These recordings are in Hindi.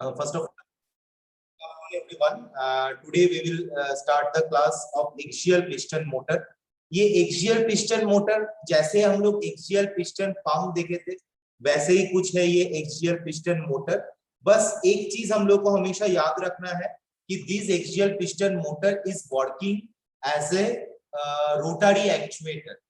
First of all, good afternoon everyone. Today we will start the class of axial piston motor. ये axial piston motor जैसे हम लोग axial piston pump देखे थे वैसे ही कुछ है ये axial piston motor. बस एक चीज हम लोग को हमेशा याद रखना है कि this axial piston motor is working as a rotary actuator.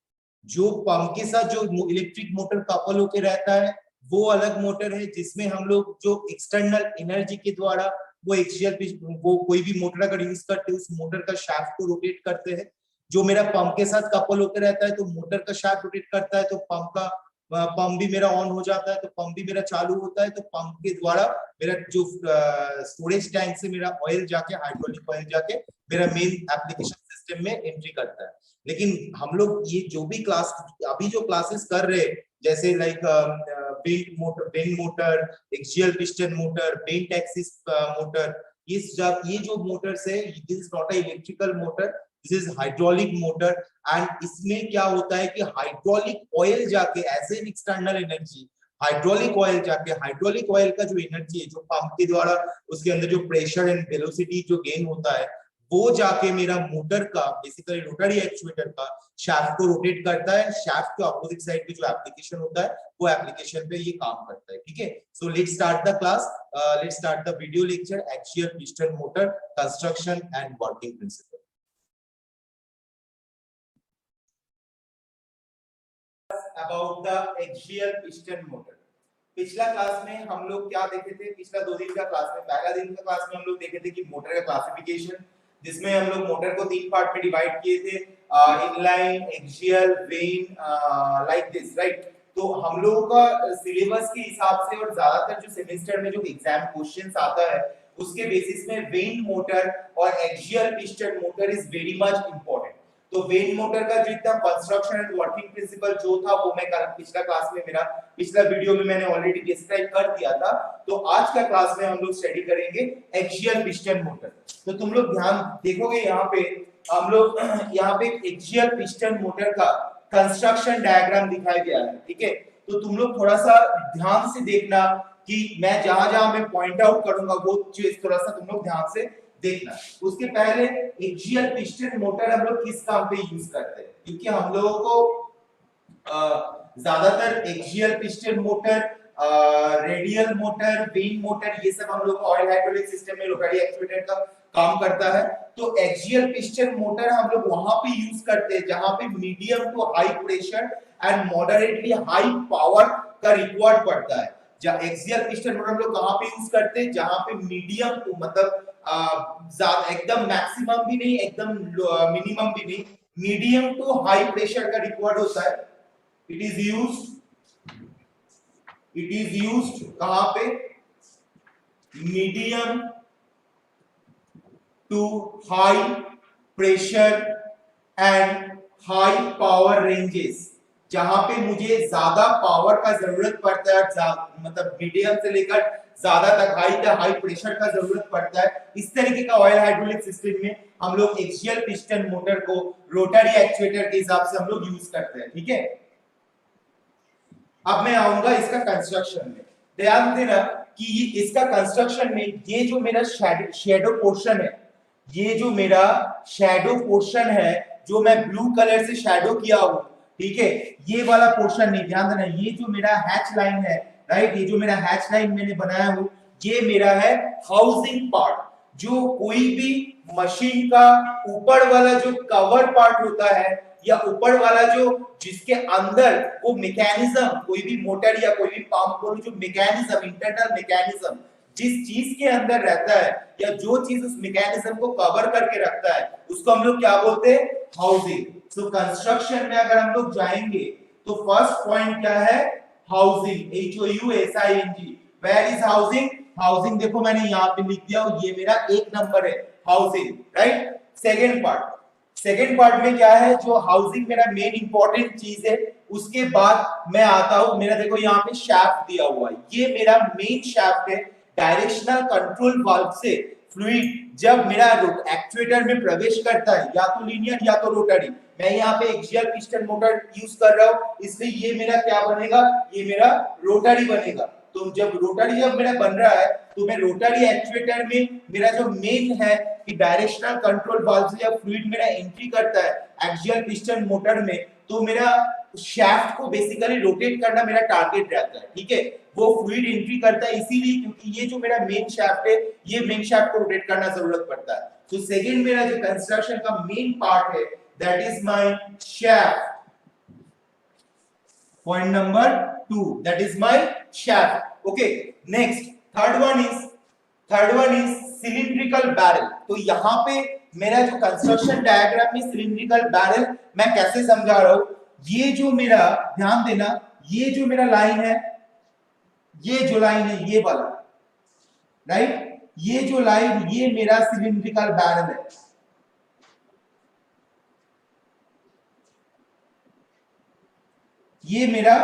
जो पंप के साथ जो इलेक्ट्रिक मोटर कपल होके रहता है वो अलग मोटर है, जिसमें हम लोग जो एक्सटर्नल एनर्जी के द्वारा वो एक्सियल वो कोई भी मोटर अगर यूज करते हैं उस मोटर का शाफ्ट को रोटेट करते हैं. जो मेरा पंप के साथ कपल होकर रहता है तो मोटर का शाफ्ट रोटेट करता है तो पंप भी मेरा ऑन हो जाता है, तो पंप भी मेरा चालू होता है, तो पंप के द्वारा मेरा जो स्टोरेज टैंक से मेरा ऑयल जाके हाइड्रोलिक ऑयल जाके मेरा मेन एप्लीकेशन सिस्टम में एंट्री करता है. लेकिन हम लोग ये जो भी क्लास अभी जो क्लासेस कर रहे हैं जैसे like bend motor, axial piston motor, bent axis motor, ये जो मोटर्स है this is not a electrical motor, this is hydraulic motor. And इसमें क्या होता है कि हाइड्रोलिक ऑयल जाके as an external energy hydraulic oil का जो एनर्जी है जो पंप के द्वारा उसके अंदर जो प्रेशर एंड वेलोसिटी जो गेन होता है वो जाके मेरा मोटर का बेसिकली रोटरी एक्चुएटर का शाफ्ट को रोटेट करता है. शाफ्ट के ऑपोजिट साइड पे जो एप्लीकेशन होता है वो एप्लीकेशन पे ये काम करता है. ठीक है, so let's start the class. Let's start the video lecture axial piston motor construction and working principle. About the axial piston motor. पिछला क्लास में हम लोग क्या देखे थे? पिछला 2 दिन का क्लास में, पहला दिन का क्लास में हम लोग देखे थे कि मोटर का क्लासिफिकेशन, जिसमें हम लोग मोटर को 3 पार्ट में डिवाइड किए थे, inline, axial, when, like this, right. तो हम लोगों का सिलेबस के हिसाब से और ज्यादातर जो सेमेस्टर में जो एग्जाम क्वेश्चंस आता है उसके बेसिस में वेन मोटर और axial piston motor is very much important. तो वेन मोटर का जो इतना कंस्ट्रक्शन एंड वर्किंग प्रिंसिपल जो था वो मैं पिछला क्लास में मेरा पिछला वीडियो में मैंने ऑलरेडी डिस्क्राइब कर दिया था. तो आज का क्लास में हम लोग स्टडी करेंगे एक्सियल पिस्टन मोटर. तो तुम लोग ध्यान देखोगे यहाँ पे हम लोग यहाँ पे एक्सियल पिस्टन मोटर का कंस्ट्रक्शन डायग्राम दिखाया गया है. ठीक है, तो तुम लोग थोड़ा सा ध्यान से देखना कि मैं जहां-जहां मैं पॉइंट आउट करूंगा वो चीज थोड़ा सा तुम लोग ध्यान से देखना. उसके पहले एक्सियल पिस्टन मोटर हम लोग किस काम पे यूज करते हैं, क्योंकि हम लोगों को ज्यादातर axial piston motor, radial motor, when motor ये सब हम लोग ऑयल हाइड्रोलिक सिस्टम में रोटरी एक्चुएटर का काम करता है. तो एक्सियल पिस्टन मोटर हम लोग वहां पे यूज करते हैं जहां पे medium to high pressure and moderately high power का रिक्वायर्ड पड़ता है. जहां एक्सियल पिस्टन मोटर हम लोग कहां पे यूज करते हैं? जहां पे मीडियम टू मतलब ज्यादा एकदम मैक्सिमम भी नहीं एकदम मिनिमम भी नहीं, मीडियम टू हाई प्रेशर का रिक्वायर्ड होता है. इट इज यूज्ड कहां पे? Medium to high pressure and high power ranges, जहां पे मुझे ज्यादा पावर का जरूरत पड़ता है, मतलब मीडियम से लेकर ज्यादा तक हाई प्रेशर का जरूरत पड़ता है. इस तरीके का ऑयल हाइड्रोलिक सिस्टम में हम लोग एक्सियल पिस्टन मोटर को रोटरी एक्चुएटर के हिसाब से हम लोग यूज करते हैं. ठीक है, अब मैं आऊंगा इसका कंस्ट्रक्शन में. ध्यान देना कि इसका कंस्ट्रक्शन में ये जो मेरा शैडो पोर्शन है, ये जो मेरा शैडो पोर्शन है जो मैं ब्लू कलर से शैडो किया हूं, ठीक है, ये वाला पोर्शन नहीं, ध्यान देना ये जो मेरा हैच लाइन है, राइट, ये जो मेरा हैच लाइन मैंने बनाया हूं ये मेरा है हाउसिंग पार्ट. जो कोई भी मशीन का ऊपर वाला जो कवर पार्ट होता है या ऊपर वाला जो जिसके अंदर वो मैकेनिज्म, कोई भी मोटर या कोई भी पंप को जो मैकेनिज्म, इंटरनल मैकेनिज्म जिस चीज के अंदर रहता है या जो चीज उस मैकेनिज्म को कवर करके रखता है उसको हम लोग क्या बोलते हैं? हाउसिंग. सो कंस्ट्रक्शन में अगर हम लोग जाएंगे तो फर्स्ट पॉइंट क्या है? Housing. HOUSING. Where is housing? Housing देखो मैंने यहाँ पे लिख दिया, ये मेरा 1 नंबर है हाउसिंग, राइट. सेकेंड पार्ट में क्या है? जो हाउसिंग मेरा मेन इंपॉर्टेंट चीज है. उसके बाद मैं आता हूं, मेरा देखो यहाँ पे शाफ्ट दिया हुआ है, ये मेरा मेन शाफ्ट है. डायरेक्शनल कंट्रोल वाल्व से फ्लूइड जब मेरा एक्चुएटर में प्रवेश करता है या तो लीनियर या तो रोटरी, मैं यहाँ पे एक्सियल पिस्टन मोटर यूज कर रहा हूँ इसलिए ये मेरा क्या बनेगा? ये मेरा रोटरी बनेगा. तो जब रोटरी जब मेरा बन रहा है तो मैं रोटरी एक्चुएटर में मेरा जो मेन है कि डायरेक्शनल कंट्रोल वाल्व से जब फ्लूइड मेरा एंट्री करता है एक्सियल पिस्टन मोटर में, तो मेरा शाफ्ट को बेसिकली रोटेट करना मेरा टारगेट रहता है, ठीक है। वो फ्लूइड एंट्री करता है इसीलिए क्योंकि ये जो मेरा मेन शाफ्ट है, ये मेन शाफ्ट को रोटेट करना जरूरत पड़ता है। तो सेकंड मेरा जो कंस्ट्रक्शन का मेन पार्ट है that is my shaft. Point number 2, that is my shaft. Okay, next third one is cylindrical barrel. तो यहाँ पे मेरा जो कंस्ट्रक्शन डायग्राम में cylindrical barrel मैं कैसे समझा रहा हूँ, ये जो मेरा ध्यान देना, ये जो मेरा लाइन है, ये जो लाइन है ये वाला, राइट, ये जो लाइन ये मेरा cylindrical barrel है। ये मेरा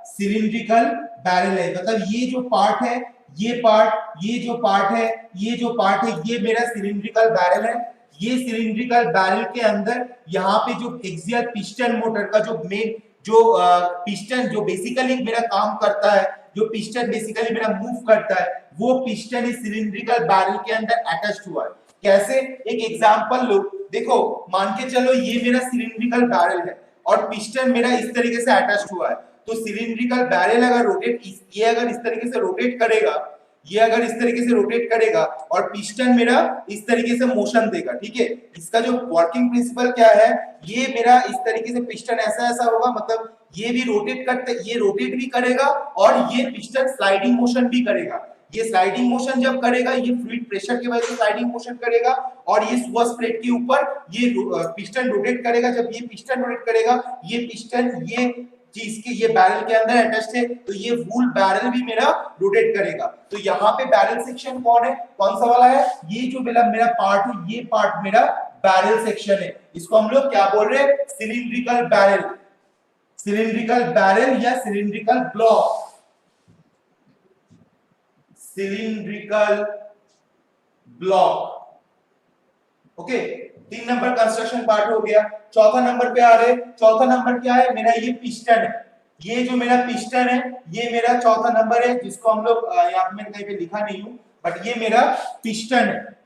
सिलिंड्रिकल बैरल है, मतलब ये जो पार्ट है, ये पार्ट, ये जो पार्ट है, ये जो पार्ट है, ये मेरा सिलिंड्रिकल बैरल है। ये सिलिंड्रिकल बैरल के अंदर यहाँ पे जो एक्सियल पिस्टन मोटर का जो मेन जो पिस्टन जो बेसिकली मेरा काम करता है, जो पिस्टन बेसिकली मेरा मूव करता है, वो पिस्टन इस सिलिंड्रिकल बैरल के अंदर अटैच्ड हुआ है। कैसे, एक एग्जांपल लो, देखो मान के चलो ये मेरा सिलिंड्रिकल बैरल है और पिस्टन मेरा इस तरीके से अटैच्ड हुआ है, तो सिलिंड्रिकल बैरल अगर रोटेट, ये अगर इस तरीके से रोटेट करेगा, ये अगर इस तरीके से रोटेट करेगा और पिस्टन मेरा इस तरीके से मोशन देगा, ठीक है। इसका जो वर्किंग प्रिंसिपल क्या है, ये मेरा इस तरीके से पिस्टन ऐसा ऐसा होगा, मतलब ये भी रोटेट करते, ये रोटेट भी करेगा और ये पिस्टन स्लाइडिंग मोशन भी करेगा। ये स्लाइडिंग मोशन जब करेगा, ये फ्लूइड प्रेशर की वजह से स्लाइडिंग मोशन करेगा और ये सुअस प्लेट के ऊपर ये पिस्टन रोटेट करेगा। जब ये पिस्टन रोटेट करेगा, ये पिस्टन ये चीज के ये बैरल के अंदर अटैच्ड है, तो ये वूल बैरल भी मेरा रोटेट करेगा। तो यहाँ पे बैरल सेक्शन कौन है, कौन सा वाला है, ये जो मेरा पार्ट है, ये पार्ट मेरा बैरल सेक्शन है। इसको हम लोग क्या बोल रहे हैं, सिलिंड्रिकल बैरल, सिलिंड्रिकल बैरल या cylindrical block, cylindrical block. Okay, 3 number construction part हो गया। चौथा नंबर पे आ रहे, चौथा नंबर क्या है मेरा, ये पिस्टन है। ये जो मेरा पिस्टन है, ये मेरा चौथा नंबर है, जिसको हम लोग यहाँ पे मैंने कहीं पे लिखा नहीं हूं, बट ये मेरा पिस्टन है।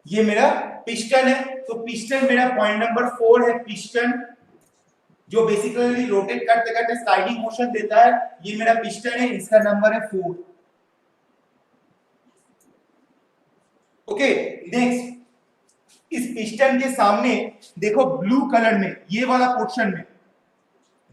ये मेरा पिस्टन है। तो पिस्टन मेरा पॉइंट नंबर 4 है, पिस्टन जो बेसिकली रोटेट करते करते स्लाइडिंग मोशन देता है, ये मेरा पिस्टन है, इसका नंबर है 4। ओके, नेक्स्ट इस पिस्टन के सामने देखो ब्लू कलर में, ये वाला पोर्शन में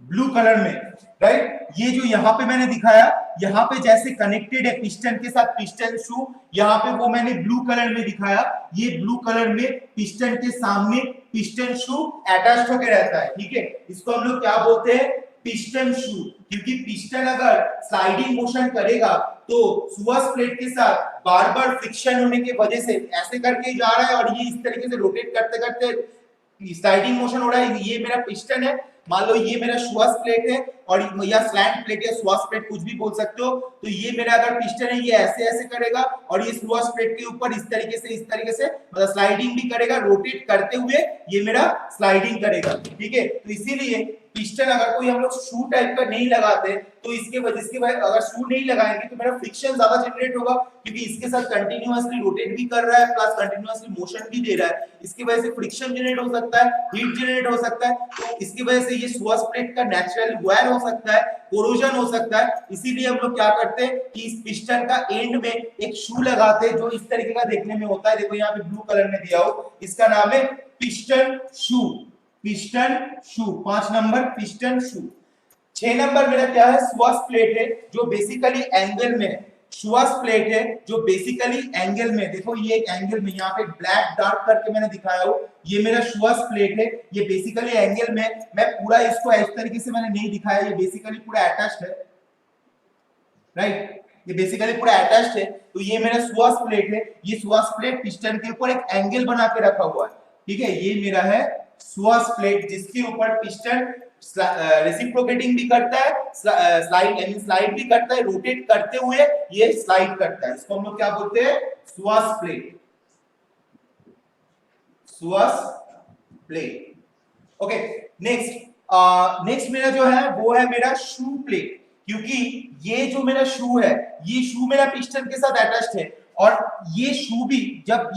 ब्लू कलर में, राइट, ये जो यहाँ पे मैंने दिखाया, यहाँ पे जैसे कनेक्टेड है पिस्टन के साथ पिस्टन शू, यहाँ पे वो मैंने ब्लू कलर में दिखाया। ये ब्लू कलर में पिस्टन के सामने पिस्टन शू अटैच्ड होकर रहता है, ठीक है। इसको हम लोग क्या बोलते हैं, पिस्टन शू, क्योंकि पिस्टन अगर स्लाइडिंग मोशन करेगा तो सुअस प्लेट के साथ बार बार फ्रिक्शन होने की वजह से ऐसे करके जा रहा है और ये इस तरीके से रोटेट करते करते स्लाइडिंग मोशन हो रहा है। ये मेरा पिस्टन है, मान लो ये मेरा सुअस प्लेट है और या स्लैंट प्लेट या सुअस प्लेट कुछ भी बोल सकते हो। तो ये मेरा अगर पिस्टन है, ये ऐसे ऐसे करेगा और ये सुअस प्लेट के ऊपर इस तरीके से मतलब स्लाइडिंग भी करेगा, रोटेट करते हुए ये मेरा स्लाइडिंग करेगा, ठीक है। तो इसीलिए पिस्टन अगर कोई हम लोग शू टाइप का नहीं लगाते तो इसके वजह अगर शू नहीं लगाएंगे तो मेरा फ्रिक्शन ज्यादा जनरेट होगा, क्योंकि इसके साथ कंटिन्यूअसली रोटेट भी कर रहा है प्लस कंटिन्यूअसली मोशन भी दे रहा है। इसकी वजह से फ्रिक्शन जनरेट हो सकता है, हीट जनरेट हो सकता है, तो इसकी वजह से ये सुअस प्लेट का नेचुरल वेयर हो सकता है, कोरोजन हो सकता है। इसीलिए हम लोग क्या करते हैं कि इस पिस्टन का एंड में एक शू लगाते हैं जो इस तरीके का देखने में होता है। देखो यहाँ पे ब्लू कलर में दिया हो, इसका नाम है पिस्टन शू, पिस्टन शू 5 नंबर पिस्टन शू। 6 नंबर मेरा क्या है, सुअस प्लेट है जो बेसिकली एंगल में है, सुअस प्लेट है जो बेसिकली एंगल में, देखो ये एक एंगल में यहाँ पे ब्लैक डार्क करके मैंने दिखाया हो, ये मेरा सुअस प्लेट है, ये बेसिकली एंगल में। मैं पूरा इसको इस तरीके से मैंने नहीं दिखाया, ये बेसिकली पूरा अटैच्ड है, राइट, ये बेसिकली पूरा अटैच्ड है। तो ये मेरा सुअस प्लेट है, ये सुअस प्लेट पिस्टन के ऊपर एक एंगल बना के रखा हुआ है, ठीक है। ये मेरा है सुअस प्लेट जिसके ऊपर पिस्टन रेसिप्रोकेटिंग भी करता है, स्लाइड भी करता है, रोटेट करते हुए ये स्लाइड करता है। इसको हम लोग क्या बोलते हैं, सुअस प्लेट, सुअस प्लेट। ओके, नेक्स्ट मेरा जो है वो है मेरा शू प्लेट, क्योंकि ये जो मेरा शू है, ये शू मेरा पिस्टन के साथ अटैच्ड है, और ये शू भी जब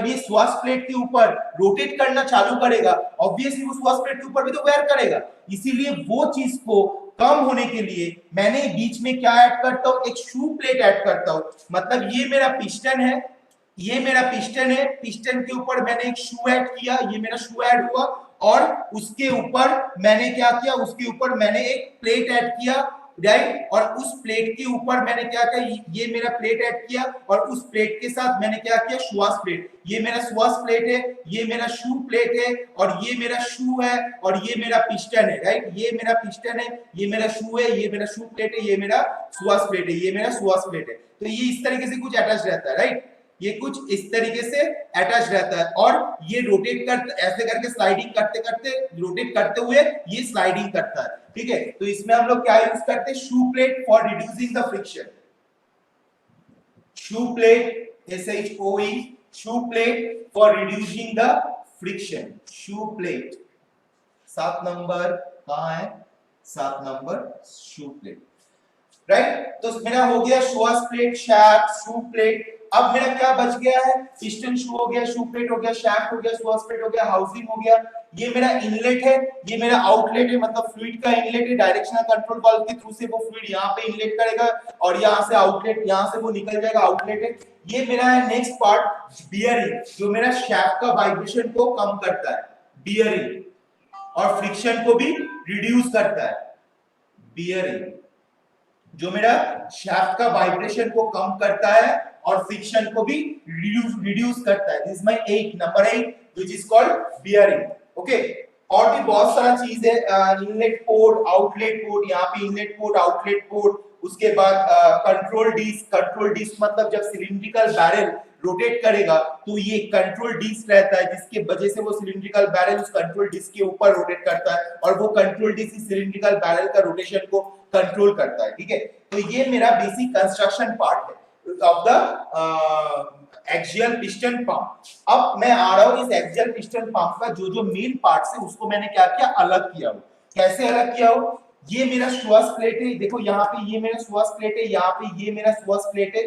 ये स्वास प्लेट के ऊपर रोटेट करना चालू करेगा, ऑब्वियसली वो स्वास प्लेट के ऊपर भी तो वेयर करेगा, इसीलिए वो चीज को कम होने के लिए मैंने बीच में क्या ऐड करता हूं, एक शू प्लेट ऐड करता हूं। मतलब ये मेरा पिस्टन है, ये मेरा पिस्टन है, पिस्टन के ऊपर मैंने एक शू ऐड किया, ये मेरा शू ऐड हुआ, और उसके ऊपर मैंने क्या किया, उसके ऊपर मैंने एक प्लेट ऐड किया, राइट, और उस प्लेट के ऊपर मैंने क्या किया, ये मेरा प्लेट ऐड किया, और उस प्लेट के साथ मैंने क्या किया, श्वास प्लेट, ये मेरा श्वास प्लेट है, ये मेरा शू प्लेट है, और ये मेरा शू है, और ये मेरा पिस्टन है, राइट, ये मेरा पिस्टन है, ये मेरा शू है, ये मेरा शू प्लेट है, ये मेरा श्वास प्लेट है, ये मेरा श्वास प्लेट है। तो ये इस तरीके से कुछ अटैच रहता है, राइट, ये कुछ इस तरीके से अटैच रहता है, और ये रोटेट कर ऐसे करके स्लाइडिंग करते करते रोटेट करते हुए ये स्लाइडिंग करता है, ठीक है। तो इसमें हम लोग क्या यूज करते हैं, shoe plate for reducing the friction, shoe plate SHOE, shoe plate for reducing the friction, shoe plate 7 number कहां है, 7 नंबर शू प्लेट, राइट। तो मेरा हो गया श्वास प्लेट, शैफ्ट, शू प्लेट। अब मेरा क्या बच गया है, पिस्टन शू हो गया, शू प्लेट हो गया, शैफ्ट हो गया, श्वास प्लेट हो गया, हाउसिंग हो गया, ये मेरा इनलेट है, ये मेरा आउटलेट है, मतलब फ्लूइड का इनलेट है, डायरेक्शनल कंट्रोल वाल्व के थ्रू से वो फ्लूइड यहाँ पे इनलेट करेगा, और यहाँ से आउटलेट, यहाँ से वो निकल जाएगा, आउटलेट है। ये मेरा है नेक्स्ट पार्ट, बियरिंग, जो मेरा शैफ्ट का वाइब्रेशन को कम करता है, बियरिंग, और फ्रिक्शन को भी रिड्यूस करता है, बियरिंग जो मेरा शाफ्ट का वाइब्रेशन को कम करता है और फ्रिक्शन को भी रिड्यूस करता है। This is my 8 number 8 which is called bearing. Okay, और भी बहुत सारा चीज है, इनलेट पोर्ट, आउटलेट पोर्ट, यहाँ पे इनलेट पोर्ट, आउटलेट पोर्ट, उसके बाद कंट्रोल डिस्क मतलब जब सिलिंड्रिकल बैरल रोटेट करेगा तो ये कंट्रोल डिस्क रहता है, जिसके वजह से वो सिलिंड्रिकल बैरल उस कंट्रोल डिस्क के ऊपर रोटेट करता है, और वो कंट्रोल डिस्क इस सिलिंड्रिकल बैरल का रोटेशन को कंट्रोल करता है, ठीक है। तो ये मेरा बेसिक कंस्ट्रक्शन पार्ट है of the axial piston pump. अब मैं आ रहा हूं इस एक्सियल पिस्टन पंप का जो मेन पार्ट्स है उसको मैंने क्या किया, अलग किया हो। कैसे अलग किया हो, ये मेरा श्वास प्लेट है, देखो यहाँ पे ये मेरा श्वास प्लेट है, यहाँ पे ये मेरा श्वास प्लेट है,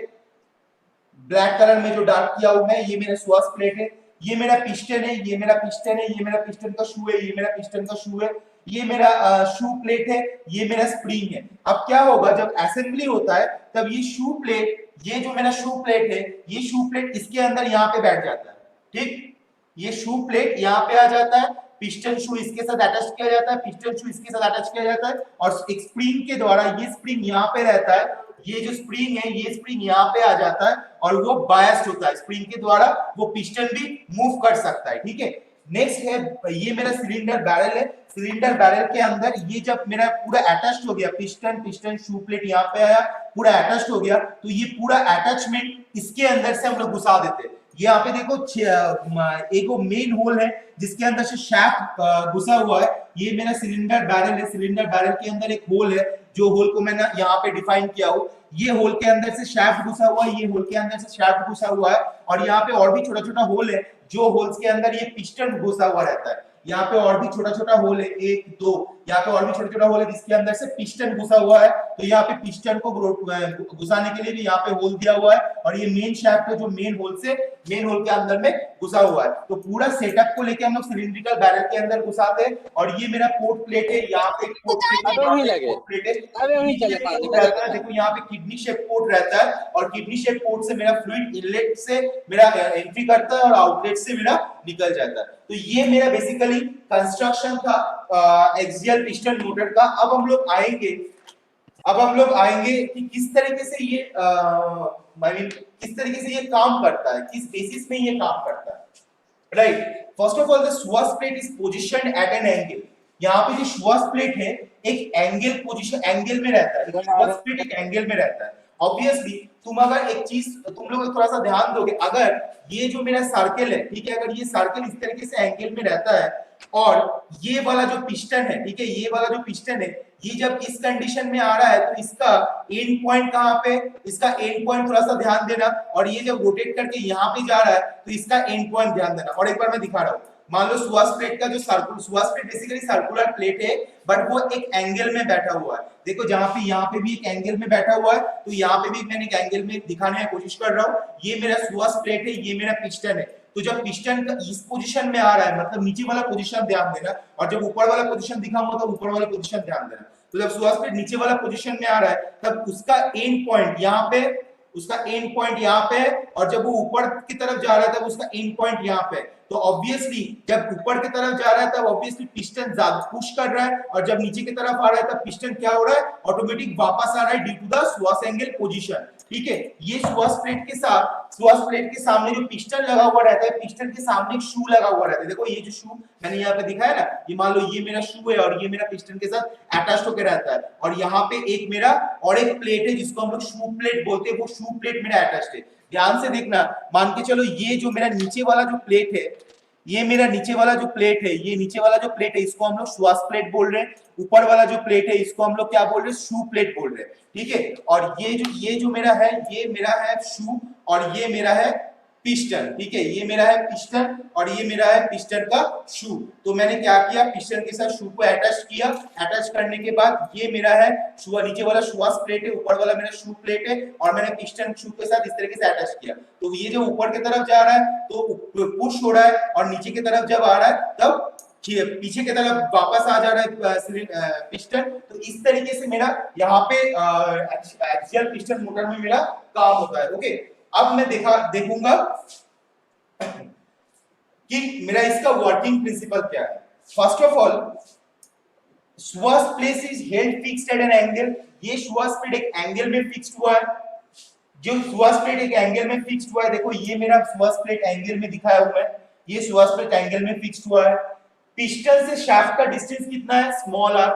ब्लैक कलर में जो डार्क किया हूं मैं, ये मेरा श्वास प्लेट है, ये मेरा पिस्टन है, ये मेरा पिस्टन है, ये मेरा पिस्टन का शू है, ये मेरा पिस्टन का शू है, ये मेरा शू प्लेट है, ये मेरा स्प्रिंग है। अब क्या होगा, जब असेंबली होता है तब ये शू प्लेट, ये जो मेरा शू प्लेट है, ये शू प्लेट इसके अंदर यहाँ पे बैठ जाता है, ठीक, ये शू प्लेट यहाँ पे आ जाता है, पिस्टन शू इसके साथ अटैच किया जाता है, पिस्टन शू इसके साथ अटैच किया जाता है, और एक स्प्रिंग के द्वारा ये स्प्रिंग यहाँ पे रहता है, ये जो स्प्रिंग है ये स्प्रिंग यहाँ पे आ जाता है, और वो बायस्ड होता है, स्प्रिंग के द्वारा वो पिस्टन भी मूव कर सकता है, ठीक है। नेक्स्ट है, ये मेरा सिलेंडर बैरल है, सिलेंडर बैरल के अंदर ये जब मेरा पूरा अटैच्ड हो गया, पिस्टन शू प्लेट यहाँ पे आया, पूरा अटैच्ड हो गया, तो ये पूरा अटैचमेंट इसके अंदर से हम लोग घुसा देते हैं। यहाँ पे देखो एक मेन होल है जिसके अंदर से शाफ्ट घुसा हुआ है, ये मेरा सिलेंडर बैरल है, सिलेंडर बैरल के अंदर एक होल है, जो होल को मैंने यहाँ पे डिफाइन किया हो, ये होल के अंदर से शाफ्ट घुसा हुआ है, ये होल के अंदर से शाफ्ट घुसा हुआ है, और यहाँ पे और भी छोटा छोटा होल है, जो होल्स के अंदर ये पिस्टन घुसा हुआ रहता है, यहाँ पे और भी छोटा छोटा होल है, 1 2, यहाँ पे और भी छोटा छोटा होल है जिसके अंदर से पिस्टन घुसा हुआ है, तो यहाँ पे पिस्टन को घुसाने के लिए भी यहाँ पे होल दिया हुआ है, और ये मेन शाफ्ट है जो मेन होल के अंदर में घुसा हुआ है। तो पूरा सेटअप को लेके हम लोग सिलिंड्रिकल बैरल के अंदर घुसाते हैं, और ये मेरा पोर्ट प्लेट है, यहाँ पे पोर्ट प्लेट है, देखो यहाँ पे किडनी शेप पोर्ट रहता है, और किडनी शेप पोर्ट से मेरा फ्लूइड इनलेट से मेरा एंट्री करता है और आउटलेट से मेरा निकल जाता है। तो ये मेरा बेसिकली कंस्ट्रक्शन था एक्सियल पिस्टन मोटर का। अब हम लोग आएंगे कि किस तरीके से ये किस तरीके से ये काम करता है, किस बेसिस पे ये काम करता है, right. First of all the swash plate is positioned at an angle. यहाँ पे जो श्वास प्लेट है एक एंगल में रहता है, श्वास प्लेट एक एंगल में रहता है। ऑब्वियसली तुम अगर एक चीज तुम लोग थोड़ा सा ध्यान दोगे, अगर ये जो मेरा सर्कल है, ठीक है, अगर ये सर्कल इस तरीके से एंगल में रहता है, और ये वाला जो पिस्टन है, ठीक है, ये वाला जो पिस्टन है ये जब इस कंडीशन में आ रहा है तो इसका एंड पॉइंट कहां पे, इसका एंड पॉइंट थोड़ा सा ध्यान देना, और ये जब रोटेट करके यहां पे जा रहा है तो इसका एंड पॉइंट ध्यान देना। और एक बार मैं दिखा रहा हूं, मान लो सुहास प्लेट का जो circular, Suhas plate basically circular plate है, बट वो एक एंगल में बैठा हुआ है। देखो जहां पे यहाँ पे भी एक एंगल में बैठा हुआ है, तो यहाँ पे भी मैंने एक एंगल में दिखाने की कोशिश कर रहा हूँ। ये मेरा सुहास प्लेट है, ये मेरा पिस्टन है। तो जब पिस्टन का इस पोजीशन में आ रहा है, मतलब नीचे वाला पोजीशन ध्यान देना, और जब ऊपर वाला पोजीशन दिखाऊंगा तो ऊपर वाला पोजीशन ध्यान देना। तो जब सुहास प्लेट नीचे वाला पोजीशन में आ रहा है तब उसका एंड पॉइंट यहाँ पे, उसका एंड पॉइंट यहाँ पे, और जब वो ऊपर की तरफ जा रहा है तब उसका एंड पॉइंट यहाँ पे। तो ऑब्वियसली जब ऊपर की तरफ जा रहा है तब ऑब्वियसली पिस्टन ज्यादा पुश कर रहा है, और जब नीचे की तरफ आ रहा है तब पिस्टन क्या हो रहा है, ऑटोमेटिक वापस आ रहा है due to the swash angle position. ठीक है, ये सुहास प्लेट के साथ, सुहास प्लेट के सामने जो पिस्टन लगा हुआ रहता है, पिस्टन के सामने एक शू लगा हुआ रहता है। देखो ये जो शू मैंने यहाँ पे दिखाया ना, ये मान लो ये मेरा शू है और ये मेरा पिस्टन के साथ अटैच होकर रहता है, और यहाँ पे एक मेरा और एक प्लेट है जिसको हम लोग शू प्लेट बोलते हैं, वो शू प्लेट मेरा अटैच्ड है। ध्यान से देखना, मान के चलो ये जो मेरा नीचे वाला जो प्लेट है, ये मेरा नीचे वाला जो प्लेट है, ये नीचे वाला जो प्लेट है इसको हम लोग सुहास प्लेट बोल रहे हैं। ऊपर वाला जो प्लेट है इसको हम लोग क्या बोल रहे हैं, शू प्लेट बोल रहे हैं। ठीक है, और ये जो मेरा है, ये मेरा है शू, और ये मेरा है पिस्टन। ठीक है, ये मेरा है पिस्टन और ये मेरा है पिस्टन का शू। तो मैंने क्या किया, पिस्टन के साथ शू को अटैच किया। अटैच करने के बाद ये मेरा है शू, नीचे वाला सुहास प्लेट है, ऊपर वाला मेरा शू प्लेट है, और मैंने पिस्टन शू के साथ इस तरीके से अटैच किया। तो ये जो ऊपर की तरफ जा रहा है तो पुश हो रहा है, और नीचे की तरफ जब आ रहा है तब पीछे की तरफ वापस आ जा रहा है पिस्टन। तो इस तरीके से मेरा यहाँ पे एक्सियल पिस्टन मोटर में मेरा काम होता है। ओके, अब मैं देखूंगा कि मेरा इसका वर्किंग प्रिंसिपल क्या है। First of all, Suhas plate is held fixed at an angle. ये सुहास प्लेट एक एंगल में फिक्स्ड हुआ है, जो सुहास प्लेट एक एंगल में फिक्स्ड हुआ है। देखो ये मेरा सुहास प्लेट एंगल में दिखाया हुआ है, ये सुहास प्लेट एंगल में फिक्स्ड हुआ है। पिस्टन से शाफ्ट का डिस्टेंस कितना है, स्मॉल आर।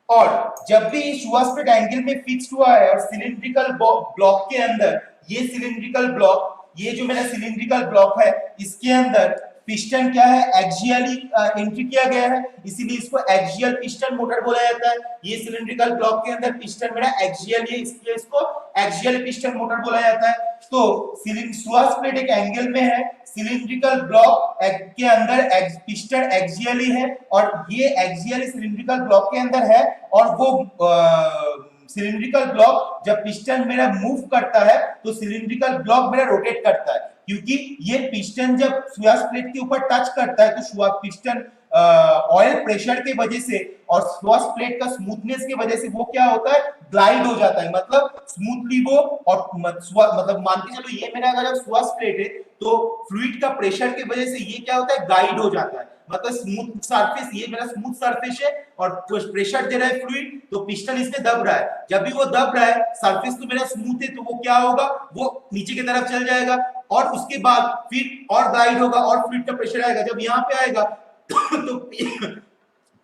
और जब भी सुहास प्लेट एंगल में फिक्स्ड हुआ है और सिलिंड्रिकल ब्लॉक के अंदर, ये सिलिंड्रिकल ब्लॉक, ये जो मेरा सिलिंड्रिकल ब्लॉक है इसके अंदर पिस्टन क्या है, एक्सियली एंट्री किया गया है, इसीलिए इसको एक्सियल पिस्टन मोटर बोला जाता है। ये सिलिंड्रिकल ब्लॉक के अंदर पिस्टन मेरा एक्सियल है, इसलिए इसको एक्सियल पिस्टन मोटर बोला जाता है। तो सुहास प्लेट एक एंगल में है, सिलिंड्रिकल ब्लॉक के अंदर पिस्टन एक्सियली है, और ये एक्सियल सिलिंड्रिकल ब्लॉक के अंदर है, और वो सिलिंड्रिकल ब्लॉक जब पिस्टन मेरा मूव करता है तो सिलिंड्रिकल ब्लॉक मेरा रोटेट करता है, क्योंकि ये पिस्टन जब सुहास प्लेट के ऊपर टच करता है तो पिस्टन ऑयल प्रेशर के वजह से और सुहास प्लेट का स्मूथनेस की वजह से वो क्या होता है, ग्लाइड हो जाता है, मतलब स्मूथली वो। और मतलब मान के चलो ये मेरा अगर सुहास प्लेट है तो फ्लूइड का प्रेशर की वजह से ये क्या होता है, गाइड हो जाता है, मतलब स्मूथ सरफेस, ये मेरा स्मूथ सरफेस है और प्रेशर दे रहा है फ्लूइड, तो पिस्टन इसमें दब रहा है। जब भी वो दब रहा है, सरफेस तो मेरा स्मूथ है, तो वो क्या होगा, वो नीचे की तरफ चल जाएगा, और उसके बाद फिर और गाइड होगा और फ्लूइड का प्रेशर आएगा। जब यहाँ पे आएगा तो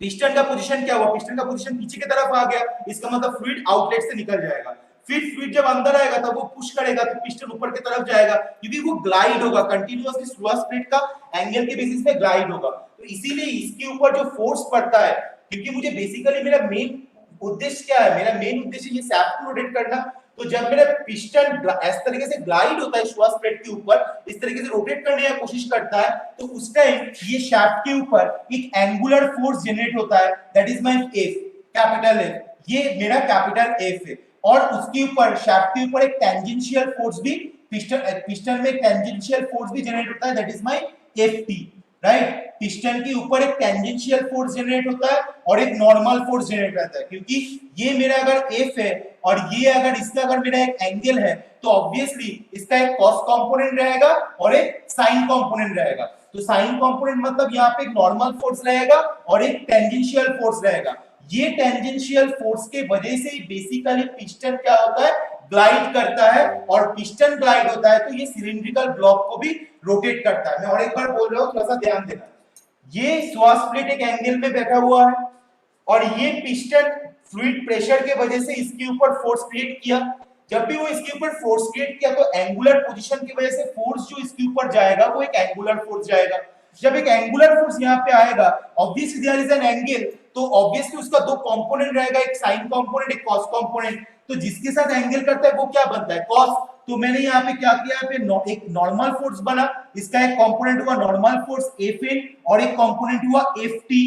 पिस्टन का पोजीशन क्या हुआ, पिस्टन का पोजीशन पीछे की तरफ आ गया, इसका मतलब फ्लूइड आउटलेट से निकल जाएगा। फिर फ्लूइड जब अंदर आएगा तब वो पुश करेगा तो पिस्टन ऊपर की तरफ जाएगा, क्योंकि वो ग्लाइड होगा, कंटीन्यूअसली सुहास प्लेट का एंगल के बेसिस पे ग्लाइड होगा। तो इसीलिए इसके ऊपर जो फोर्स पड़ता है, क्योंकि मुझे बेसिकली मेरा मेन उद्देश्य क्या है, मेरा मेन उद्देश्य ये शाफ्ट को रोटेट करना। तो जब मेरा पिस्टन इस तरीके से ग्लाइड होता है सुहास प्लेट के ऊपर, इस तरीके से रोटेट करने की कोशिश करता है, तो उस टाइम ये शाफ्ट के ऊपर एक एंगुलर फोर्स जनरेट होता है, that is my F, capital F. ये मेरा कैपिटल एफ है, और उसके ऊपर शाफ्ट के ऊपर एक टेंजेंशियल फोर्स भी, पिस्टन में एक टेंजेंशियल फोर्स भी जनरेट होता है, that is my F T, right. Piston के ऊपर एक टेंजेंशियल फोर्स जनरेट होता है और एक नॉर्मल फोर्स जनरेट होता है, क्योंकि ये मेरा अगर एफ है और ये अगर इसका अगर मेरा एक एंगल है, तो ऑब्वियसली इसका एक कॉस कंपोनेंट रहेगा और एक साइन कंपोनेंट रहेगा। तो साइन कंपोनेंट मतलब यहाँ पे एक नॉर्मल फोर्स रहेगा और एक टेंजेंशियल फोर्स रहेगा। ये टेंजेंशियल फोर्स के वजह से बेसिकली पिस्टन क्या होता है, ग्लाइड करता है, और पिस्टन ग्लाइड होता है तो ये सिलिंड्रिकल ब्लॉक को भी रोटेट करता है। मैं और एक बार बोल रहा हूं, थोड़ा सा ध्यान देना। ये सुहास प्लेट एक एंगल में बैठा हुआ है, और ये पिस्टन फ्लूइड प्रेशर के वजह से इसके ऊपर फोर्स क्रिएट किया। जब भी वो इसके ऊपर फोर्स क्रिएट किया तो एंगुलर पोजीशन की वजह से फोर्स जो इसके ऊपर जाएगा वो एक एंगुलर फोर्स जाएगा। जब एक एंगुलर फोर्स यहाँ पे आएगा, obviously there is an angle, तो ऑब्वियसली उसका दो कंपोनेंट रहेगा, एक साइन कंपोनेंट, एक कॉस कंपोनेंट। तो जिसके साथ एंगल करता है वो क्या बनता है, कॉस। तो मैंने यहाँ पे क्या किया, यहाँ पे एक नॉर्मल फोर्स बना, इसका एक कंपोनेंट हुआ नॉर्मल फोर्स एफ एन और एक कंपोनेंट हुआ एफ टी।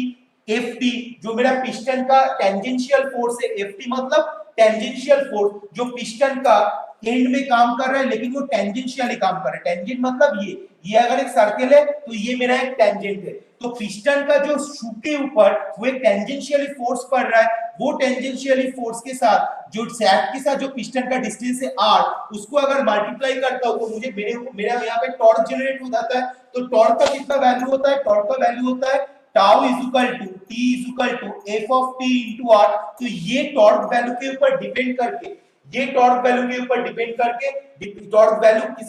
एफ टी जो मेरा पिस्टन का टेंजेंशियल फोर्स है, एफ टी मतलब टेंजेंशियल फोर्स जो पिस्टन का एंड में काम कर रहा है, लेकिन वो टेंजेंशियली काम कर रहा है। टेंजेंट मतलब ये अगर एक सर्कल है तो ये मेरा एक टेंजेंट है। तो पिस्टन का जो शू के ऊपर वो एक टेंजेंशियली फोर्स पड़ रहा है, वो टेंजेंशियली फोर्स के साथ जो सैफ्ट के साथ जो पिस्टन का डिस्टेंस है आर, उसको अगर मल्टीप्लाई करता हूं तो मुझे मेरा यहाँ पे टॉर्क जनरेट हो जाता है। तो टॉर्क का कितना वैल्यू होता है, टॉर्क का वैल्यू होता है tau is equal to T is equal to F of T into R. तो ये टॉर्क वैल्यू के ऊपर डिपेंड करके, ये टॉर्क वैल्यू के ऊपर डिपेंड करके टॉर्क वैल्यू किस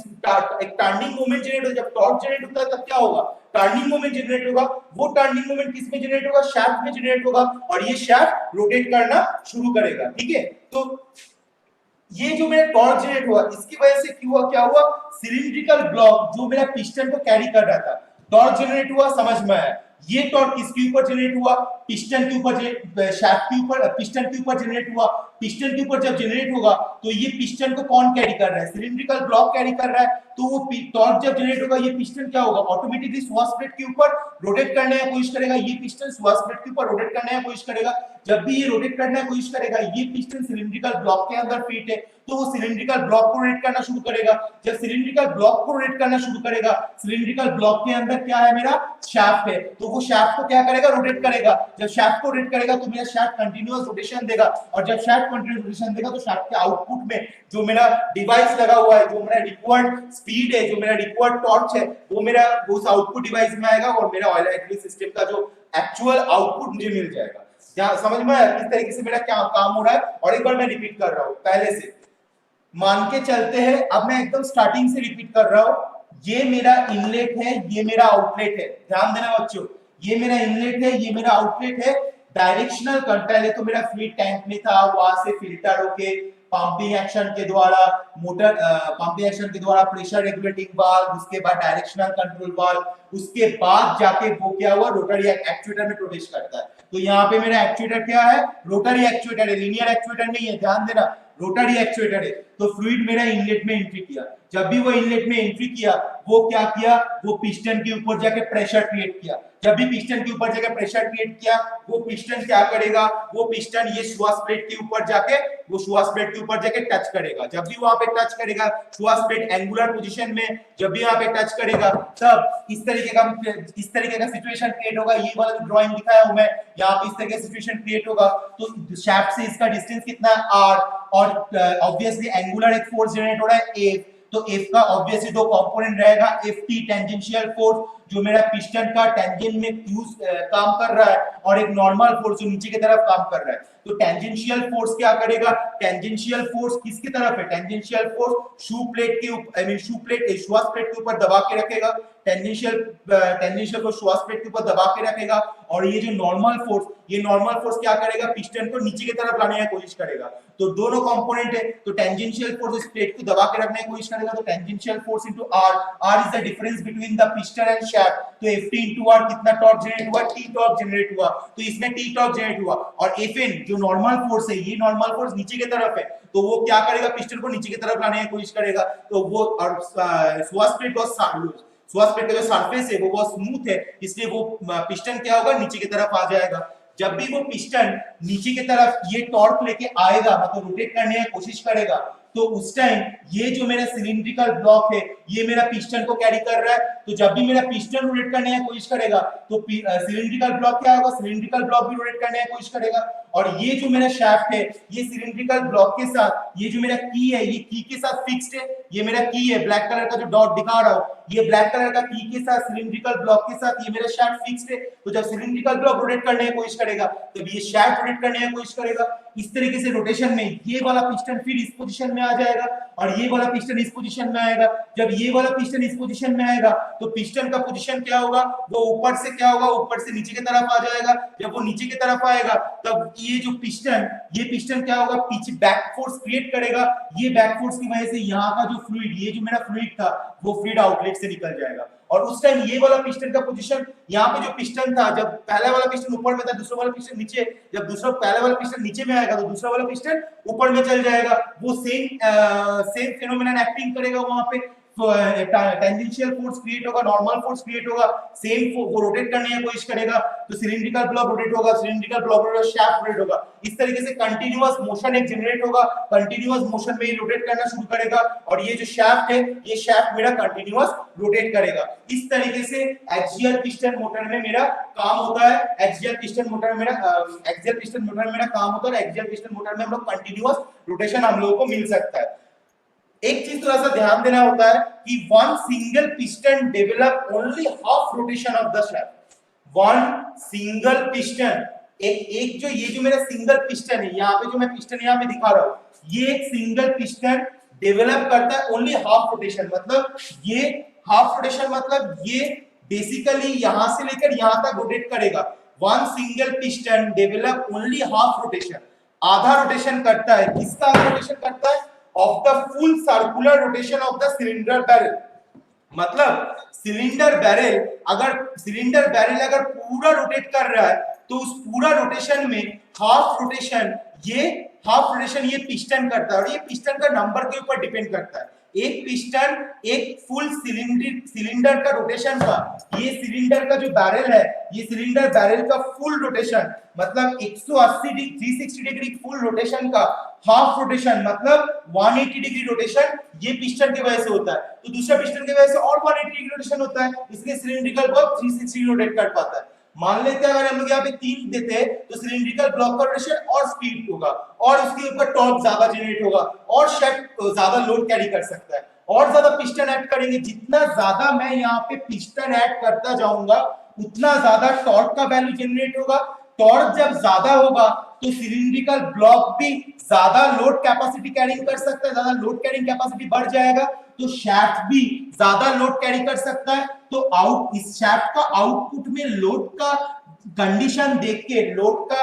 एक टर्निंग मोमेंट जनरेट हो, जब टॉर्क जनरेट होता है तब क्या होगा, टर्निंग मोमेंट जनरेट होगा। वो टर्निंग मोमेंट किस में जनरेट होगा, शाफ्ट में जनरेट होगा, और ये शाफ्ट रोटेट करना शुरू करेगा। ठीक है, तो ये जो मेरा टॉर्क जनरेट हुआ इसकी वजह से क्यों हुआ, क्या हुआ, सिलिंड्रिकल ब्लॉक जो मेरा पिस्टन को कैरी कर रहा था, टॉर्क जनरेट हुआ, समझ में आया। ये टॉर्क किसके ऊपर जनरेट हुआ, पिस्टन के ऊपर, शाफ्ट के ऊपर, पिस्टन के ऊपर जनरेट हुआ। पिस्टन के ऊपर जब जनरेट होगा तो ये पिस्टन को कौन कैरी कर रहा है, सिलिंड्रिकल ब्लॉक कैरी कर रहा है। तो वो टॉर्क जब जनरेट होगा ये पिस्टन क्या होगा, ऑटोमेटिकली स्वास प्लेट के ऊपर रोटेट करने की कोशिश करेगा। ये पिस्टन स्वास प्लेट के ऊपर रोटेट करने की कोशिश करेगा। जब भी ये रोटेट करने की कोशिश करेगा, ये पिस्टन सिलिंड्रिकल ब्लॉक के अंदर फिट है, तो वो सिलिंड्रिकल ब्लॉक को रोटेट करना शुरू करेगा। जब सिलिंड्रिकल ब्लॉक को रोटेट करना शुरू करेगा, सिलिंड्रिकल ब्लॉक के अंदर क्या है, मेरा शाफ्ट है, तो वो शाफ्ट को क्या करेगा, रोटेट करेगा। जब शाफ्ट को रोटेट करेगा तो मेरा शाफ्ट कंटीन्यूअस रोटेशन देगा, और जब शाफ्ट कंटीन्यूअस रोटेशन देगा तो शाफ्ट के आउटपुट में जो मेरा डिवाइस लगा हुआ है, जो मेरा रिक्वायर्ड स्पीड है, जो मेरा रिक्वायर्ड टॉर्क है, वो मेरा उस आउटपुट डिवाइस में आएगा, और मेरा ऑयल हाइड्रोलिक सिस्टम का जो एक्चुअल आउटपुट मुझे मिल जाएगा। क्या समझ में आया किस तरीके से मेरा क्या काम हो रहा है। और एक बार मैं रिपीट कर रहा हूं पहले से, मान के चलते हैं, अब मैं एकदम स्टार्टिंग से रिपीट कर रहा हूं। ये मेरा इनलेट है, ये मेरा आउटलेट है, ध्यान देना बच्चों, ये मेरा इनलेट है, ये मेरा आउटलेट है। डायरेक्शनल कंट्रोल तो मेरा फ्लूइड टैंक में था, वहां से फिल्टर होके पंपिंग एक्शन के द्वारा मोटर पंपिंग एक्शन के द्वारा प्रेशर रेगुलेटिंग वाल्व, उसके बाद डायरेक्शनल कंट्रोल वाल्व, उसके बाद जाके वो क्या हुआ, रोटरी एक्चुएटर में प्रोड्यूस करता है। तो यहाँ पे मेरा एक्चुएटर क्या है, रोटरी एक्चुएटर है, लीनियर एक्चुएटर नहीं है, ध्यान देना, रोटरी एक्चुएटर है। तो फ्लूइड मेरा इनलेट में एंट्री किया, जब भी वो इनलेट में एंट्री किया, वो क्या किया, वो पिस्टन के ऊपर जाके प्रेशर क्रिएट किया। जब भी पिस्टन के ऊपर जाके प्रेशर क्रिएट किया, वो पिस्टन क्या करेगा, वो पिस्टन ये श्वास प्लेट के ऊपर जाके, वो श्वास प्लेट के ऊपर जाके टच करेगा। जब भी वहां पे टच करेगा, श्वास प्लेट एंगुलर पोजीशन में जब भी वहां पे टच करेगा, तब इस तरीके का सिचुएशन क्रिएट होगा। ये वाला जो ड्राइंग दिखाया हूं मैं, यहाँ पे इस तरह का सिचुएशन क्रिएट होगा। तो शाफ्ट से इसका डिस्टेंस कितना है, आर, और ऑब्वियसली एंगुलर एक फोर्स जनरेट हो रहा है, एफ। तो एफ का ऑब्वियसली दो कंपोनेंट रहेगा, एफ टी टेंजेंशियल फोर्स जो मेरा पिस्टन का टेंजेंट में काम कर रहा है, और एक नॉर्मल फोर्स जो नीचे की तरफ काम कर रहा है। तो टेंजेंशियल फोर्स क्या करेगा, टेंजेंशियल फोर्स किसकी तरफ है, टेंजेंशियल फोर्स शू प्लेट के ऊपर, आई मीन शू प्लेट श्वास प्लेट के ऊपर दबा के रखेगा। टेंजेंशियल को श्वास प्लेट के ऊपर दबा के रखेगा, और ये जो नॉर्मल फोर्स, ये नॉर्मल फोर्स क्या करेगा, पिस्टन को नीचे की तरफ लाने की कोशिश करेगा। तो दोनों कंपोनेंट है, तो टेंजेंशियल फोर्स इस प्लेट को दबा के रखने की कोशिश करेगा, तो tangential force into R, R is the difference between the piston and shaft. तो Ft इनटू आर कितना टॉर्क जनरेट हुआ, T टॉर्क जनरेट हुआ, तो इसमें T टॉर्क जनरेट हुआ। और Fn जो नॉर्मल फोर्स है, ये नॉर्मल फोर्स नीचे की तरफ है, तो वो क्या करेगा, पिस्टन को नीचे की तरफ लाने की कोशिश करेगा। तो वो और श्वास प्लेट का जो सरफेस है वो बहुत स्मूथ है, इसलिए वो पिस्टन क्या होगा, नीचे की तरफ आ जाएगा। जब भी वो पिस्टन नीचे की तरफ ये टॉर्क लेके आएगा, मतलब रोटेट करने की कोशिश करेगा, तो उस टाइम ये जो मेरा सिलिंड्रिकल ब्लॉक है, ये मेरा पिस्टन को कैरी कर रहा है। तो जब भी मेरा पिस्टन रोटेट करने की कोशिश करेगा, तो सिलिंड्रिकल ब्लॉक क्या होगा, सिलिंड्रिकल ब्लॉक भी रोटेट करने की कोशिश करेगा। और ये जो मेरा शाफ्ट है, ये सिलिंड्रिकल ब्लॉक के साथ, ये जो मेरा की है, ये की के साथ फिक्स्ड है। ये मेरा की है, ब्लैक कलर का जो डॉट दिखा रहा हूं, ये ब्लैक कलर का की के साथ, सिलिंड्रिकल ब्लॉक के साथ ये मेरा शाफ्ट फिक्स्ड है। तो जब सिलिंड्रिकल ब्लॉक रोटेट करने की कोशिश करेगा, तब ये शाफ्ट रोटेट करने की कोशिश करेगा। इस तरीके से रोटेशन में ये वाला पिस्टन फिर इस पोजीशन में आ जाएगा, और ये वाला पिस्टन इस पोजीशन में आएगा। जब ये वाला पिस्टन इस पोजीशन में आएगा, तो पिस्टन का पोजीशन क्या होगा, वो ऊपर से क्या होगा, ऊपर से नीचे की तरफ आ जाएगा। जब वो नीचे की तरफ आएगा तब ये पिस्टन क्या होगा, पीछे बैक फोर्स क्रिएट करेगा। ये बैक फोर्स की वजह से यहाँ का जो फ्लूइड, ये जो मेरा फ्लूइड था वो फ्लूइड आउटलेट से निकल जाएगा। और उस टाइम ये वाला पिस्टन का पोजीशन, यहाँ पे जो पिस्टन था, जब पहला वाला पिस्टन ऊपर में था, दूसरा वाला पिस्टन नीचे, जब पहला वाला पिस्टन नीचे में आएगा तो दूसरा वाला पिस्टन ऊपर में चल जाएगा। वो सेम फेनोमेनन एक्टिंग करेगा वहां पे। टेंजेंशियल फोर्स क्रिएट होगा, नॉर्मल फोर्स क्रिएट होगा, सेम वो रोटेट करने की कोशिश करेगा तो सिलिंड्रिकल ब्लॉक रोटेट होगा, cylindrical block rotate, shaft rotate होगा। इस तरीके से कंटीन्यूअस मोशन एक जनरेट होगा, कंटीन्यूअस मोशन में ये रोटेट करना शुरू करेगा और ये जो शाफ्ट है, ये शाफ्ट मेरा कंटीन्यूअस रोटेट करेगा। इस तरीके से एक्सियल पिस्टन मोटर में मेरा काम होता है। एक्सियल पिस्टन मोटर में मेरा काम होता है और एक्सियल पिस्टन मोटर में हम लोग कंटीन्यूअस रोटेशन हम लोगों को मिल सकता है। एक चीज थोड़ा सा ध्यान देना होता है कि one single piston develop only half rotation of the shaft. One single piston, एक जो ये जो मेरा सिंगल पिस्टन है, यहाँ पे जो मैं पिस्टन यहाँ पे दिखा रहा हूँ, ये एक सिंगल पिस्टन डेवलप करता है ओनली हाफ रोटेशन। मतलब ये हाफ रोटेशन मतलब ये बेसिकली यहां से लेकर यहां तक रोटेट करेगा। One single piston develop only half rotation, आधा रोटेशन करता है। किसका आधा रोटेशन करता है? Of the full circular rotation of the cylinder barrel. मतलब सिलेंडर बैरल अगर पूरा रोटेट कर रहा है तो उस पूरा रोटेशन में हाफ रोटेशन ये पिस्टन करता है। और ये पिस्टन का नंबर के ऊपर डिपेंड करता है। एक पिस्टन एक फुल सिलेंडर का रोटेशन का, ये सिलेंडर का जो बैरल है, ये सिलेंडर बैरल का फुल रोटेशन मतलब 180 डिग्री 360 डिग्री फुल रोटेशन का हाफ रोटेशन मतलब 180 डिग्री रोटेशन ये पिस्टन की वजह से होता है। तो दूसरा पिस्टन की वजह से और 180 डिग्री रोटेशन होता है, इसलिए सिलिंड्रिकल ब्लॉक 360 रोटेट कर पाता है। मान लेते हैं अगर हम लोग यहाँ पे 3 देते हैं तो सिलिंड्रिकल ब्लॉक का रोटेशन और स्पीड होगा और उसके ऊपर टॉर्क ज्यादा जनरेट होगा और शाफ्ट ज्यादा लोड कैरी कर सकता है। और ज्यादा पिस्टन ऐड करेंगे, जितना ज्यादा मैं यहाँ पे पिस्टन ऐड करता जाऊंगा उतना ज्यादा टॉर्क का वैल्यू जनरेट होगा। टॉर्क जब ज्यादा होगा तो सिलिंड्रिकल ब्लॉक भी ज्यादा लोड कैपेसिटी कैरिंग कर सकता है, ज्यादा लोड कैरिंग कैपेसिटी बढ़ जाएगा तो शाफ्ट भी ज्यादा लोड कैरी कर सकता है। तो इस शाफ्ट का आउटपुट में लोड का कंडीशन देख के, लोड का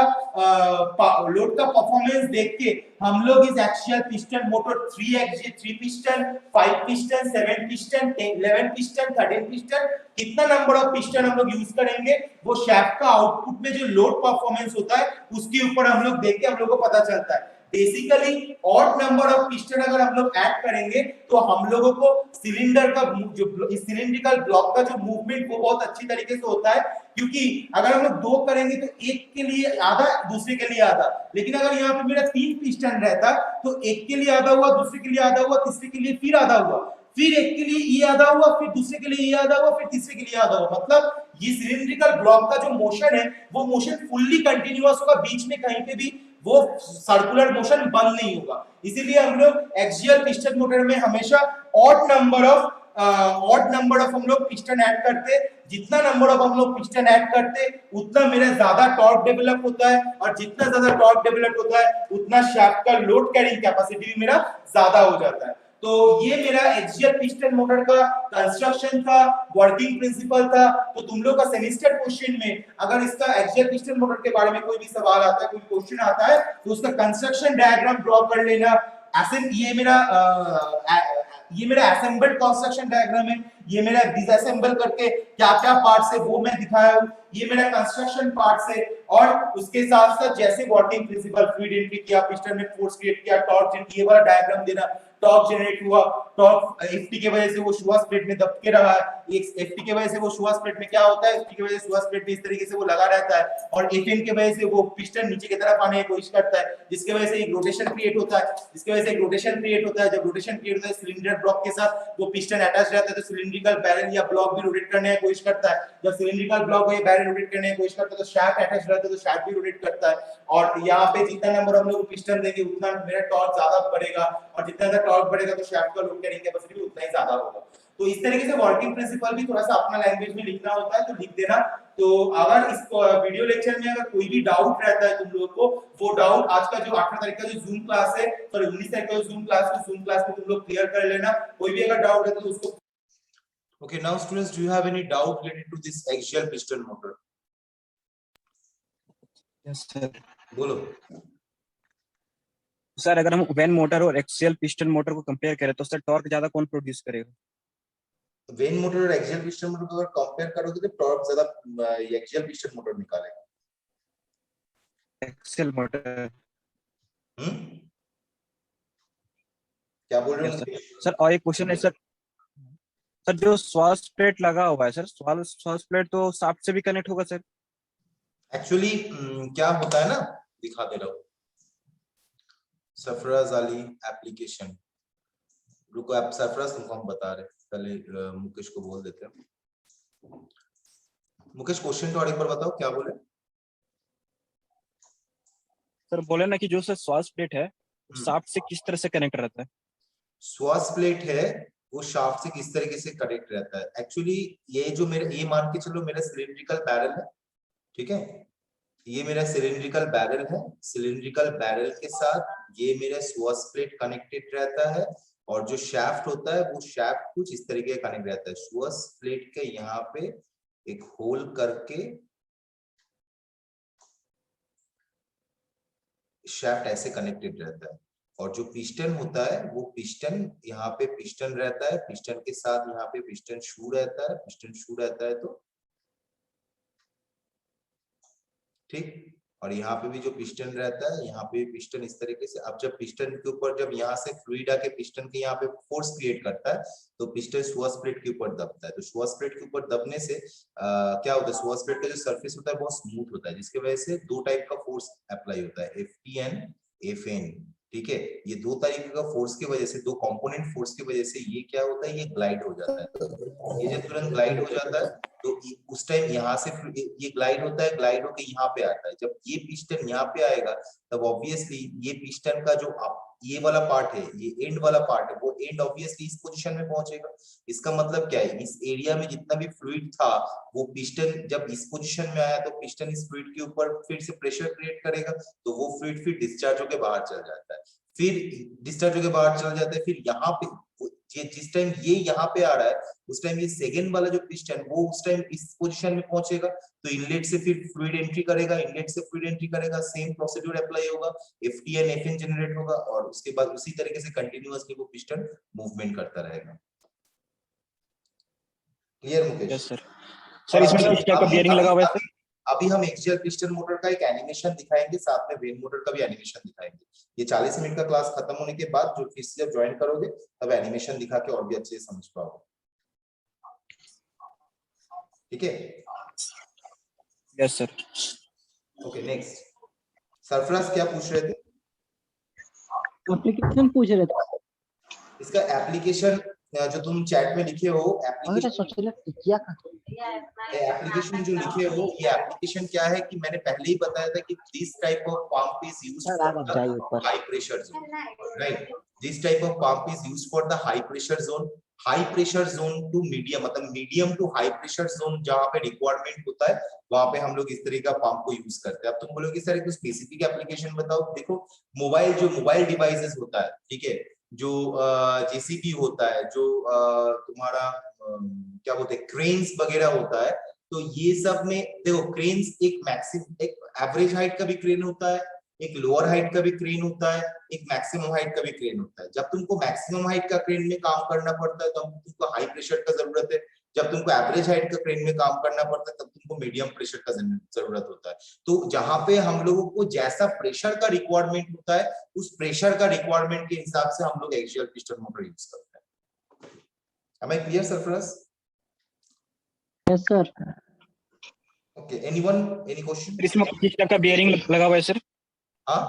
परफॉर्मेंस देख के हम लोग इस axial piston motor 3 piston, 5 piston, 7 piston, 11 piston, 13 piston, कितना नंबर ऑफ पिस्टन हम लोग यूज करेंगे वो शाफ्ट का आउटपुट में जो लोड परफॉर्मेंस होता है उसके ऊपर हम लोग देख के हम लोग को पता चलता है। Basically odd number of piston अगर हम लोग ऐड करेंगे तो हम लोगों को सिलेंडर का जो सिलिंड्रिकल ब्लॉक का जो मूवमेंट वो बहुत अच्छी तरीके से होता है। क्योंकि अगर हम लोग 2 करेंगे तो एक के लिए आधा, दूसरे के लिए आधा। लेकिन अगर यहाँ पे मेरा 3 पिस्टन रहता तो एक के लिए आधा हुआ, दूसरे के लिए आधा हुआ, तीसरे के लिए फिर आधा हुआ, फिर एक के लिए ये आधा हुआ, फिर दूसरे के लिए ये आधा हुआ, फिर तीसरे के लिए आधा हुआ। मतलब ये सिलिंड्रिकल ब्लॉक का जो मोशन है वो मोशन फुल्ली कंटिन्यूअस होगा, बीच में कहीं पे भी वो सर्कुलर मोशन बंद नहीं होगा। इसीलिए हम लोग एक्सियल पिस्टन मोटर में हमेशा ऑड नंबर ऑफ हम लोग पिस्टन ऐड करते। जितना नंबर ऑफ हम लोग पिस्टन ऐड करते उतना मेरा ज्यादा टॉर्क डेवलप होता है और जितना ज्यादा टॉर्क डेवलप होता है उतना शाफ्ट का लोड कैरिंग कैपेसिटी भी मेरा ज्यादा हो जाता है। तो ये मेरा एक्सियल पिस्टन मोटर का कंस्ट्रक्शन था, वर्किंग प्रिंसिपल था। तो तुम लोग का सेमेस्टर क्वेश्चन में अगर इसका एक्सियल पिस्टन मोटर के बारे में कोई भी सवाल आता है, कोई क्वेश्चन आता है तो उसका कंस्ट्रक्शन डायग्राम ड्रॉ कर लेना। ये मेरा असेंबल्ड कंस्ट्रक्शन डायग्राम है। ये मेरा डिसअसेंबल करके क्या क्या पार्ट्स है वो मैं दिखाया हूं। ये मेरा कंस्ट्रक्शन पार्ट्स है और उसके साथ साथ जैसे वर्किंग प्रिंसिपल, फ्लूइड एंट्री किया, पिस्टन में फोर्स क्रिएट किया, टॉर्क जनरेट, ये वाला डायग्राम देना। टॉर्क जनरेट हुआ, टॉर्क एफटी के वजह से वो शुआ स्प्लिट में दब के रहा है। एफटी के वजह से वो शुआ स्प्लिट में क्या होता है, एफटी की वजह से शुआ स्प्लिट में इस तरीके से वो लगा रहता है और एफएन की वजह से वो पिस्टन नीचे की तरफ आने की कोशिश करता है, जिसकी वजह से एक रोटेशन क्रिएट होता है। जब रोटेशन क्रिएट होता है सिलेंडर ब्लॉक के साथ वो पिस्टन अटैच रहता है तो सिलिंड्रिकल बैरल या ब्लॉक भी रोटेट करने की कोशिश करता है। जब सिलिंड्रिकल ब्लॉक या बैरल रोटेट करने की कोशिश करता है तो शाफ्ट अटैच रहता है तो शाफ्ट भी रोटेट करता है। और यहाँ पे जितना नंबर हम लोग पिस्टन देंगे उतना मेरा टॉर्क ज्यादा बढ़ेगा और जितना ज्यादा टॉर्क बढ़ेगा तो शाफ्ट का लोड कैरिंग कैपेसिटी भी उतना ही ज्यादा होगा। तो इस तरीके से वर्किंग प्रिंसिपल भी थोड़ा सा अपना लैंग्वेज में लिखना होता है तो लिख देना। तो अगर इस वीडियो लेक्चर में अगर कोई भी डाउट रहता है तुम लोगों को, वो डाउट आज का जो 18 तारीख का जो जूम क्लास है, सॉरी 19 तारीख का जो जूम क्लास में तुम लोग क्लियर कर लेना। कोई भी अगर डाउट है तो उसको Okay, now students, do you have any doubt related to this axial piston motor? Yes sir. बोलो. सर अगर हम वेन मोटर और एक्सियल पिस्टन मोटर को कंपेयर करें तो सर टॉर्क ज्यादा कौन प्रोड्यूस करेगा? वेन मोटर और एक्सियल पिस्टन मोटर को अगर कंपेयर करोगे तो टॉर्क ज्यादा एक्सियल पिस्टन मोटर निकालेगा. Axial motor. क्या बोल रहे यस हो? सर. सर और एक क्वेश्चन है सर. सर जो स्वास प्लेट लगा हुआ है सर, स्वास प्लेट तो शाफ्ट से भी कनेक्ट होगा सर? एक्चुअली क्या होता है ना, दिखा दे रहा हूँ. सरफराज अली एप्लीकेशन. रुको, आप सरफराज तुमको हम बता रहे, पहले मुकेश को बोल देते हैं. मुकेश क्वेश्चन तो और एक बार बताओ, क्या बोले? सर बोले ना कि जो सर स्वास प्लेट है शाफ्ट से किस तरह से कनेक्ट रहता है? स्वास प्लेट है वो शाफ्ट से किस तरीके से कनेक्ट रहता है. एक्चुअली ये जो मेरे, ये मान के चलो मेरा सिलिंड्रिकल बैरल है, ठीक है. ये मेरा सिलिंड्रिकल बैरल है. सिलिंड्रिकल बैरल के साथ ये मेरा स्वास प्लेट कनेक्टेड रहता है, और जो शाफ्ट होता है वो शाफ्ट कुछ इस तरीके का कनेक्ट रहता है. स्वास प्लेट के यहाँ पे एक होल करके शाफ्ट ऐसे कनेक्टेड रहता है, और जो पिस्टन होता है वो पिस्टन, यहाँ पे पिस्टन रहता है, पिस्टन के साथ यहाँ पे पिस्टन शू रहता है. पिस्टन शू रहता है तो ठीक, और यहाँ पे भी जो पिस्टन रहता है, यहाँ पे पिस्टन इस तरीके से. अब जब पिस्टन के ऊपर, जब यहाँ से फ्लूइड आके पिस्टन के यहाँ पे फोर्स क्रिएट करता है तो पिस्टन स्वास प्लेट के ऊपर दबता है. तो स्वास प्लेट के ऊपर दबने से क्या होता है, स्वास प्लेट का जो सरफेस होता है बहुत स्मूथ होता है, जिसकी वजह से दो टाइप का फोर्स अप्लाई होता है, एफटीएन, एफएन. ठीक है, ये दो तरीके का फोर्स की वजह से, दो कंपोनेंट फोर्स की वजह से ये क्या होता है, ये ग्लाइड हो जाता है. ये जब तुरंत ग्लाइड हो जाता है तो उस टाइम यहाँ से ये ग्लाइड होता है, ग्लाइड होकर यहाँ पे आता है. जब ये पिस्टन यहाँ पे आएगा तब ऑब्वियसली ये पिस्टन का जो ये वाला पार्ट है, ये एंड वाला पार्ट है, वो एंड ऑब्वियसली इस पोजीशन में पहुंचेगा. इसका मतलब क्या है, इस एरिया में जितना भी फ्लूइड था वो पिस्टन जब इस पोजीशन में आया तो पिस्टन इस फ्लूइड के ऊपर फिर से प्रेशर क्रिएट करेगा, तो वो फ्लूइड फिर डिस्चार्ज होकर बाहर चल जाता है. फिर डिस्चार्ज होकर बाहर चल जाता है, फिर यहाँ पे ये जिस टाइम ये यहाँ पे आ रहा है उस टाइम ये सेकेंड वाला जो पिस्टन वो उस टाइम इस पोजीशन में पहुंचेगा, तो इनलेट से फिर फ्लूइड एंट्री करेगा, इनलेट से फ्लूइड एंट्री करेगा, सेम प्रोसीड्यूर अप्लाई होगा, एफटीएन एफएन जनरेट होगा, और उसके बाद उसी तरीके से कंटिन्यूअसली वो पिस्टन मूवमेंट करता रहेगा. Clear Mukesh? Yes sir. Sir इसमें किस टाइप का बियरिंग लगा हुआ है सर? अभी हम एक्सियल पिस्टन मोटर का एक एनिमेशन दिखाएंगे, साथ में वेन मोटर का भी एनिमेशन दिखाएंगे. ये 40 मिनट का क्लास खत्म होने के बाद जो फिर से जब ज्वाइन करोगे तब एनिमेशन दिखा के और भी अच्छे से समझ पाओगे. ठीक है? Yes sir. Okay, next. Sarfaraz क्या पूछ रहे थे? एप्लीकेशन पूछ रहे थे. इसका एप्लीकेशन जो तुम चैट में लिखे हो, एप्लीकेशन जो लिखे हो, ये एप्लीकेशन क्या है कि मैंने पहले ही बताया था कि this type of pump is used for high pressure zone. Right, this type of pump is used for the high pressure zone. High pressure zone to medium, मतलब medium to high pressure zone जहां पे रिक्वायरमेंट होता है वहां पे हम लोग इस तरीके का पंप को यूज करते हैं. अब तुम बोलोगे सर कुछ स्पेसिफिक एप्लीकेशन बताओ. देखो, मोबाइल डिवाइसेस होता है, ठीक है, जो जेसीबी होता है, जो तुम्हारा क्या बोलते हैं, क्रेन्स वगैरह होता है, तो ये सब में देखो क्रेन्स एक मैक्सिमम, एक एवरेज हाइट का भी क्रेन होता है, एक लोअर हाइट का भी क्रेन होता है, एक मैक्सिमम हाइट का भी क्रेन होता है. जब तुमको मैक्सिमम हाइट का क्रेन में काम करना पड़ता है तो तुमको हाई प्रेशर का जरूरत है. जब तुमको एवरेज हाइट का क्रेन में काम करना पड़ता है तब तुमको मीडियम प्रेशर का जरूरत होता है. तो जहां पे हम लोगों को जैसा प्रेशर का रिक्वायरमेंट होता है उस प्रेशर का रिक्वायरमेंट के हिसाब से हम लोग एक्सियल पिस्टन मोटर यूज करते हैं. Am I clear, Sarfaraz? Yes sir. Okay, anyone, any question? इसमें किस टाइप का बियरिंग लगा हुआ है सर?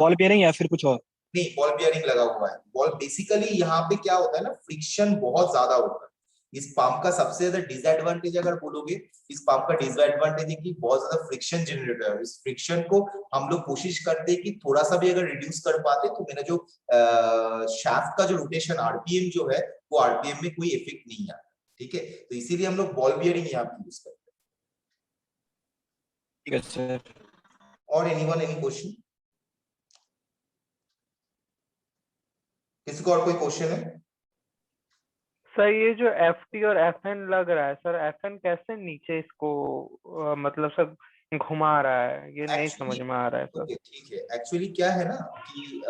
बॉल बियरिंग या फिर कुछ और? नहीं, बॉल बियरिंग लगा हुआ है. बॉल बेसिकली यहाँ पे क्या होता है ना, फ्रिक्शन बहुत ज्यादा होता है. इस पंप का सबसे ज्यादा डिसएडवांटेज अगर बोलोगे, इस पंप का डिसएडवांटेज है कि बहुत ज्यादा फ्रिक्शन जनरेट है. इस फ्रिक्शन को हम लोग कोशिश करते हैं कि थोड़ा सा भी अगर रिड्यूस कर पाते तो मेरा जो शाफ्ट का जो रोटेशन आरपीएम जो है वो आरपीएम में कोई इफेक्ट नहीं आता. ठीक है, तो इसीलिए हम लोग बॉल बियरिंग यहाँ पे यूज करते हैं. ठीक है सर. और एनीवन, एनी क्वेश्चन? किसी को और कोई क्वेश्चन है? सर ये जो एफ टी और एफ एन लग रहा है सर, एफ एन कैसे नीचे इसको मतलब सर घुमा रहा है, ये नहीं समझ में आ रहा है सर। ओके ठीक है, एक्चुअली क्या है ना कि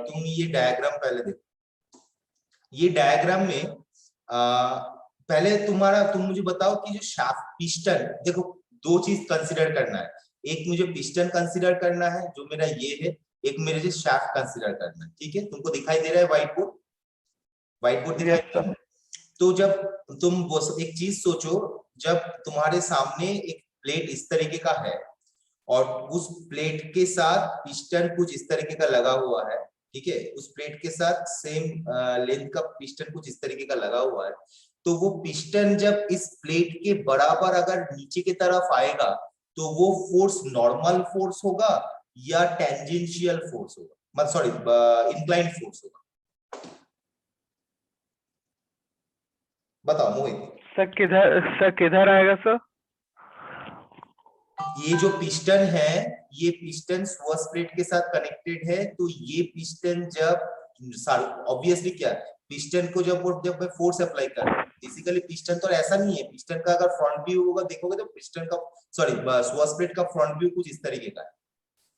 तुम ये डायग्राम पहले देखो। ये डायग्राम में पहले तुम मुझे बताओ कि जो शाफ्ट पिस्टन, देखो दो चीज कंसीडर करना है। एक मुझे पिस्टन कंसीडर करना है जो मेरा ये है, एक मेरे जो शाफ्ट कंसीडर करना है। ठीक है, तुमको दिखाई दे रहा है व्हाइट बोर्ड? व्हाइट बोर्ड दिखाई दे रहा है? तो जब तुम वो एक चीज सोचो, जब तुम्हारे सामने एक प्लेट इस तरीके का है और उस प्लेट के साथ पिस्टन कुछ इस तरीके का लगा हुआ है, ठीक है, उस प्लेट के साथ सेम लेंथ का पिस्टन कुछ इस तरीके का लगा हुआ है, तो वो पिस्टन जब इस प्लेट के बराबर अगर नीचे की तरफ आएगा तो वो फोर्स नॉर्मल फोर्स होगा या टेंजेंशियल फोर्स होगा, मतलब सॉरी इंक्लाइंड फोर्स होगा? बताओ मोहित। सर किधर आएगा सर? ये जो पिस्टन है, ये पिस्टन स्वर्स प्लेट के साथ कनेक्टेड है, तो ये पिस्टन जब ऑब्वियसली क्या है, पिस्टन को जब मैं फोर्स अप्लाई कर रहा हूँ, बेसिकली पिस्टन तो ऐसा नहीं है, पिस्टन का अगर फ्रंट व्यू होगा देखोगे तो पिस्टन का सॉरी स्वर्स प्लेट का फ्रंट व्यू कुछ इस तरीके का है।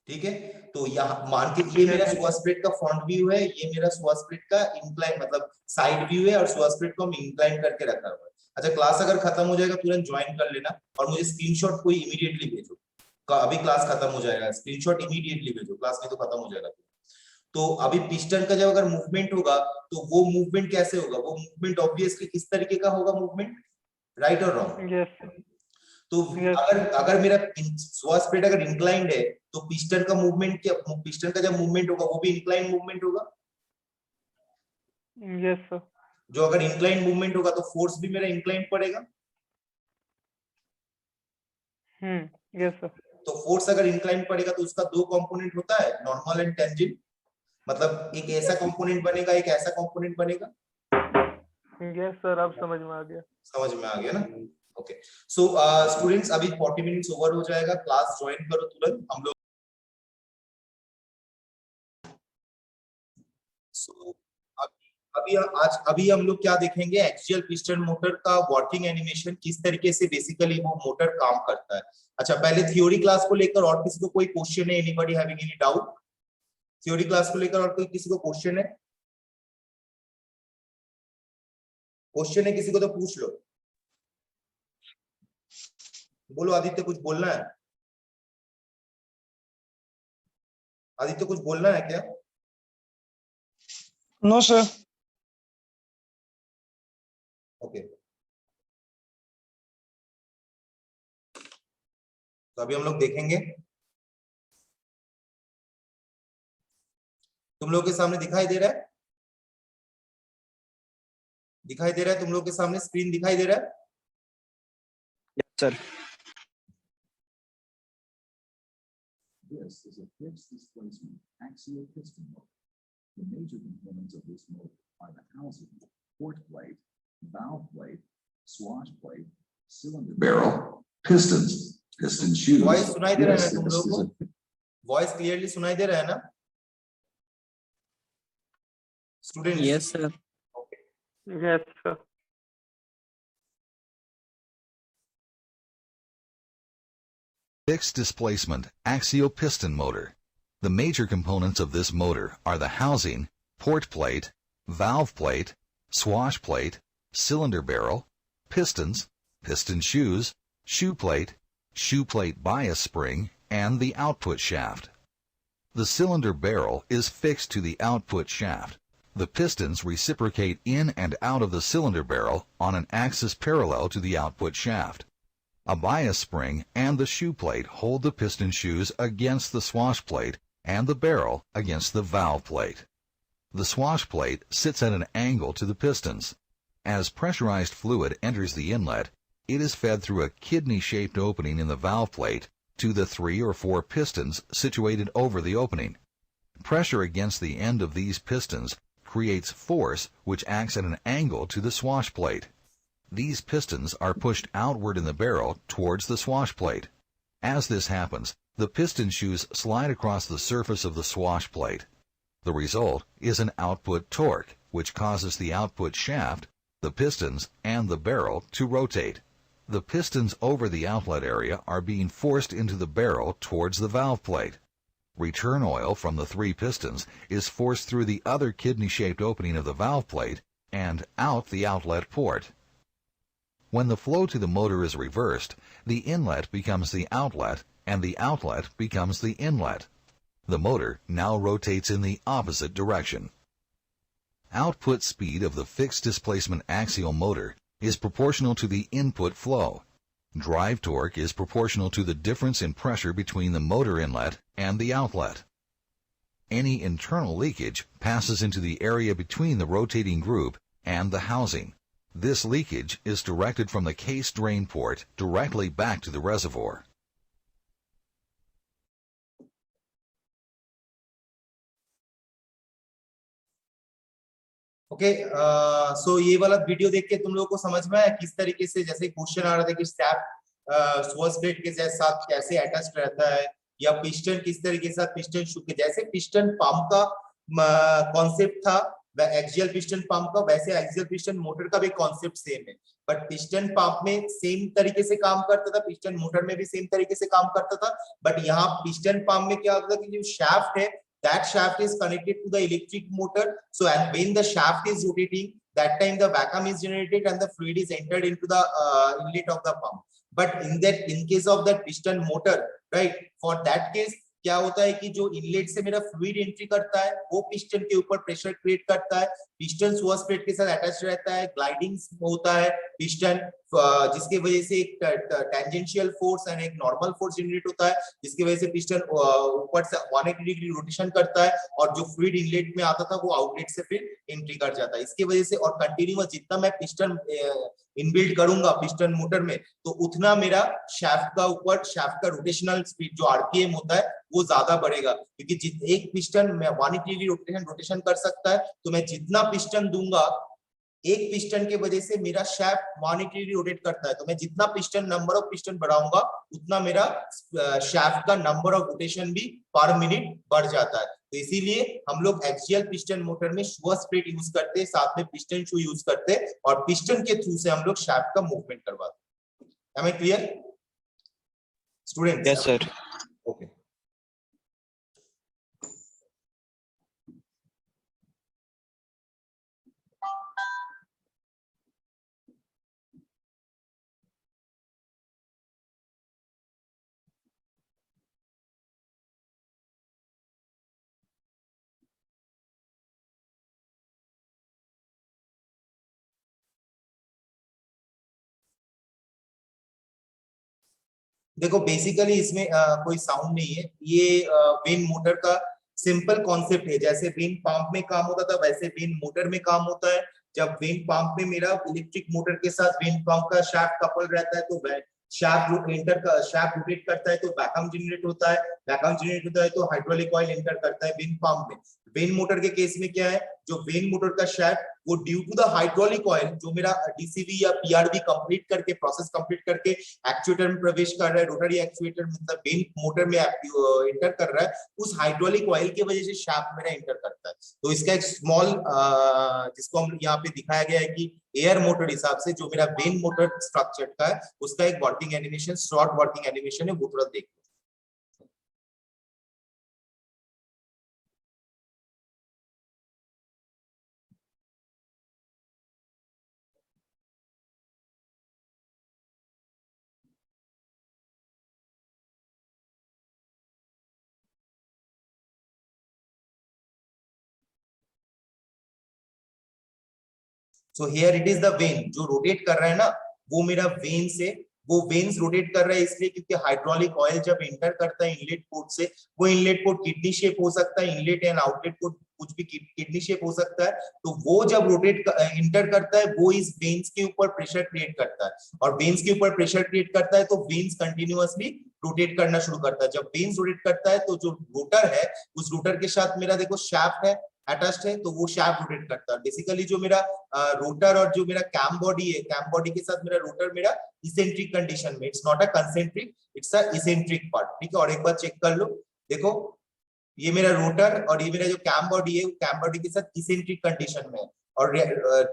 ठीक है, तो यहाँ मान के ये मेरा स्वर्स प्लेट का फ्रंट व्यू है, ये मेरा स्वर्स प्लेट का इंक्लाइन मतलब साइड व्यू है, और स्वर्स प्लेट को हम इंक्लाइन करके रखा हुआ है। अच्छा, क्लास अगर खत्म हो जाएगा तुरंत ज्वाइन कर लेना और मुझे स्क्रीनशॉट कोई इमीडिएटली भेजो। अभी क्लास खत्म हो जाएगा, स्क्रीनशॉट इमीडिएटली भेजो, क्लास नहीं तो खत्म हो जाएगा। तो अभी पिस्टन का जब अगर मूवमेंट होगा तो वो मूवमेंट कैसे होगा? वो मूवमेंट ऑब्वियसली इस तरीके का होगा मूवमेंट, राइट और रॉन्ग? यस। तो अगर मेरा स्वर्स प्लेट अगर इंक्लाइंड है तो पिस्टन का मूवमेंट क्या, पिस्टन का जब मूवमेंट होगा वो भी इंक्लाइंड मूवमेंट होगा? Yes sir. जो अगर इंक्लाइंड मूवमेंट होगा तो फोर्स भी मेरा इंक्लाइंड पड़ेगा। Yes sir. तो फोर्स अगर इंक्लाइंड पड़ेगा तो उसका दो कंपोनेंट होता है, नॉर्मल एंड टेंजेंट, मतलब एक ऐसा कंपोनेंट बनेगा, एक ऐसा कंपोनेंट बनेगा। यस सर, अब समझ में आ गया। समझ में आ गया ना? ओके, सो स्टूडेंट्स अभी 40 मिनट्स ओवर हो जाएगा, क्लास ज्वाइन करो तुरंत। हम लोग अभी हम लोग क्या देखेंगे, एक्सियल पिस्टन मोटर का वर्किंग एनिमेशन, किस तरीके से बेसिकली वो मोटर काम करता है। अच्छा, पहले थ्योरी क्लास को लेकर और किसी को कोई क्वेश्चन है? Anybody having any doubt? Theory class को लेकर और कोई किसी को क्वेश्चन है? क्वेश्चन है किसी को तो पूछ लो। बोलो आदित्य, कुछ बोलना है? आदित्य कुछ बोलना है क्या? No sir. ओके, तो अभी हम लोग देखेंगे। तुम लोग के सामने दिखाई दे रहा है? दिखाई दे रहा है? तुम लोग के सामने स्क्रीन दिखाई दे रहा है? Yes sir. This is a fixed displacement axial piston motor. The major components of this motor are the housing, port plate, valve plate, swash plate, cylinder barrel, pistons, piston shoes. Voice सुनाई दे रहा है Yes, तुम this लोग is को? a वॉइस क्लियरली सुनाई दे रहा है ना students? Yes sir. Yes sir. Fixed displacement axial piston motor. The major components of this motor are the housing, port plate, valve plate, swash plate, cylinder barrel, pistons, piston shoes, shoe plate bias spring, and the output shaft. The cylinder barrel is fixed to the output shaft. The pistons reciprocate in and out of the cylinder barrel on an axis parallel to the output shaft. A bias spring and the shoe plate hold the piston shoes against the swash plate and the barrel against the valve plate. The swash plate sits at an angle to the pistons. As pressurized fluid enters the inlet, it is fed through a kidney-shaped opening in the valve plate to the 3 or 4 pistons situated over the opening. Pressure against the end of these pistons creates force which acts at an angle to the swash plate. These pistons are pushed outward in the barrel towards the swash plate. As this happens, the piston shoes slide across the surface of the swash plate. The result is an output torque, which causes the output shaft, the pistons, and the barrel to rotate. The pistons over the outlet area are being forced into the barrel towards the valve plate. Return oil from the 3 pistons is forced through the other kidney-shaped opening of the valve plate and out the outlet port. When the flow to the motor is reversed, the inlet becomes the outlet and the outlet becomes the inlet. The motor now rotates in the opposite direction. Output speed of the fixed displacement axial motor is proportional to the input flow. Drive torque is proportional to the difference in pressure between the motor inlet and the outlet. Any internal leakage passes into the area between the rotating group and the housing. This leakage is directed from the case drain port directly back to the reservoir. Okay, so ये वाला वीडियो देख के तुम लोगों को समझ में आया किस तरीके से, जैसे क्वेश्चन आ रहा था कि सैप सोर्स प्लेट के साथ कैसे अटैच रहता है, या पिस्टन किस तरीके के साथ पिस्टन शू के, जैसे पिस्टन पंप का कॉन्सेप्ट था एक्सियल पिस्टन पंप का, वैसे एक्सियल पिस्टन मोटर का भी कॉन्सेप्ट सेम है, बट पिस्टन पंप में सेम तरीके से काम करता था, पिस्टन मोटर में भी सेम तरीके से काम करता था, बट यहाँ पिस्टन पंप में क्या होता था कि जो शाफ्ट है, that shaft is connected to the electric motor, so and when the shaft is rotating, that time the vacuum is generated and the fluid is entered into the inlet of the pump. But in case of that piston motor, right, for that case क्या होता है कि जो इनलेट से मेरा फ्लूइड एंट्री करता है वो पिस्टन के ऊपर प्रेशर क्रिएट करता है, पिस्टन सोर्स प्लेट के साथ अटैच रहता है, ग्लाइडिंग होता है पिस्टन, जिसकी वजह से एक टेंजेंशियल फोर्स एंड एक नॉर्मल फोर्स जनरेट होता है, जिसकी वजह से पिस्टन ऊपर से 180 डिग्री रोटेशन करता है और जो फ्लूइड इनलेट में आता था वो आउटलेट से फिर एंट्री कर जाता है। इसकी वजह से और कंटिन्यूअस जितना मैं पिस्टन इनबिल्ड करूंगा पिस्टन मोटर में तो उतना मेरा शाफ्ट का ऊपर शाफ्ट का रोटेशनल स्पीड जो आरपीएम होता है वो ज्यादा बढ़ेगा, क्योंकि एक पिस्टन में 180 डिग्री रोटेशन कर सकता है, तो मैं जितना पिस्टन दूंगा एक पिस्टन के वजह से मेरा शाफ्ट 180 डिग्री रोटेट करता है, तो मैं जितना पिस्टन नंबर ऑफ पिस्टन बढ़ाऊंगा उतना मेरा शाफ्ट का नंबर ऑफ रोटेशन भी पर मिनट बढ़ जाता है। तो इसीलिए हम लोग एक्सियल पिस्टन मोटर में शूअर स्प्लिट यूज करते हैं, साथ में पिस्टन शू यूज करते हैं और पिस्टन के थ्रू से हम लोग शाफ्ट का मूवमेंट करवाते हैं। Am I clear? Students? Yes, sir. Okay. देखो बेसिकली इसमें कोई साउंड नहीं है, ये वेन मोटर का सिंपल कॉन्सेप्ट है। जैसे वेन पंप में काम होता था वैसे वेन मोटर में काम होता है। जब वेन पंप में मेरा इलेक्ट्रिक मोटर के साथ वेन पंप का शाफ्ट कपल रहता है तो शाफ्ट रोटेट करता है तो वैक्यूम जनरेट होता है, वैक्यूम जनरेट होता है तो हाइड्रोलिक ऑयल एंटर करता है वेन पंप में। वेन मोटर के केस में क्या है, जो वेन मोटर का शाफ्ट वो due to the hydraulic oil जो मेरा डीसीवी या पीआरवी कंप्लीट करके प्रोसेस कंप्लीट करके एक्चुएटर में प्रवेश कर रहा है, रोटरी एक्चुएटर मतलब वेन मोटर में एंटर कर रहा है, उस हाइड्रोलिक ऑयल की वजह से शाफ्ट मेरा एंटर करता है। तो इसका एक स्मॉल जिसको हम यहाँ पे दिखाया गया है कि एयर मोटर हिसाब से जो मेरा वेन मोटर स्ट्रक्चर का है उसका एक working animation, short working animation है, वो थोड़ा देख। So here it is the vein जो रोटेट कर रहा है ना, वो मेरा वेन से वो वेन्स रोटेट कर रहा है इसलिए क्योंकि हाइड्रोलिक ऑयल जब एंटर करता है इनलेट पोर्ट से, वो इनलेट पोर्ट किडनी शेप हो सकता है, इनलेट एंड आउटलेट पोर्ट कुछ भी किडनी शेप हो सकता है, तो वो जब रोटेट इंटर करता है वो इस वेन्स के ऊपर प्रेशर क्रिएट करता है और वेन्स के ऊपर प्रेशर क्रिएट करता है तो वेन्स कंटिन्यूअसली रोटेट करना शुरू करता है। जब वेन्स रोटेट करता है तो जो रोटर है उस रोटर के साथ मेरा देखो शाफ्ट है अटैच्ड है तो वो शाफ्ट रोटेट करता है। बेसिकली जो मेरा रोटर और जो मेरा कैम बॉडी है, कैम बॉडी के साथ मेरा रोटर मेरा इसेंट्रिक कंडीशन में, it's not a concentric, it's a eccentric part. ठीक है, और एक बार चेक कर लो, देखो ये मेरा रोटर और ये मेरा जो कैम बॉडी है कैम बॉडी के साथ इसेंट्रिक कंडीशन में है और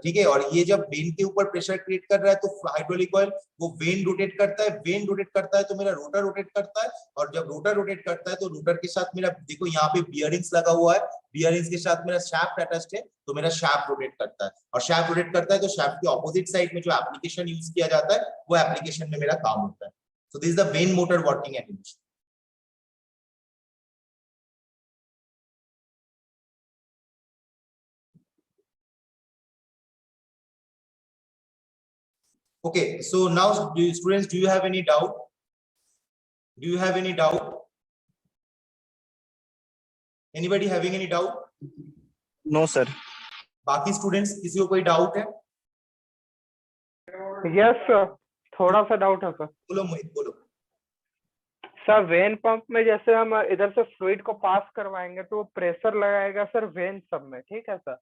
ठीक है, और ये जब वेन के ऊपर प्रेशर क्रिएट कर रहा है तो हाइड्रोलिक कॉइल वो वेन रोटेट करता है, वेन रोटेट करता है तो मेरा रोटर रोटेट करता है, और जब रोटर रोटेट करता है तो रोटर के साथ मेरा देखो यहाँ पे बियरिंग्स लगा हुआ है, बियरिंग्स के साथ मेरा शाफ्ट अटैच्ड है, तो मेरा शाफ्ट रोटेट करता है, और शाफ्ट रोटेट करता है तो शाफ्ट के ऑपोजिट साइड में जो एप्लीकेशन यूज किया जाता है वो एप्लीकेशन में मेरा काम होता है। So this is the when motor working animation. Okay, so now students, do you have any doubt? Do you have any doubt? Anybody having any doubt? No sir. बाकी स्टूडेंट्स किसी को कोई डाउट है? यस सर, थोड़ा सा डाउट है सर। बोलो मोहित, बोलो। सर वेन पंप में जैसे हम इधर से फ्लूइड को पास करवाएंगे तो वो प्रेशर लगाएगा सर वेन सब में, ठीक है सर?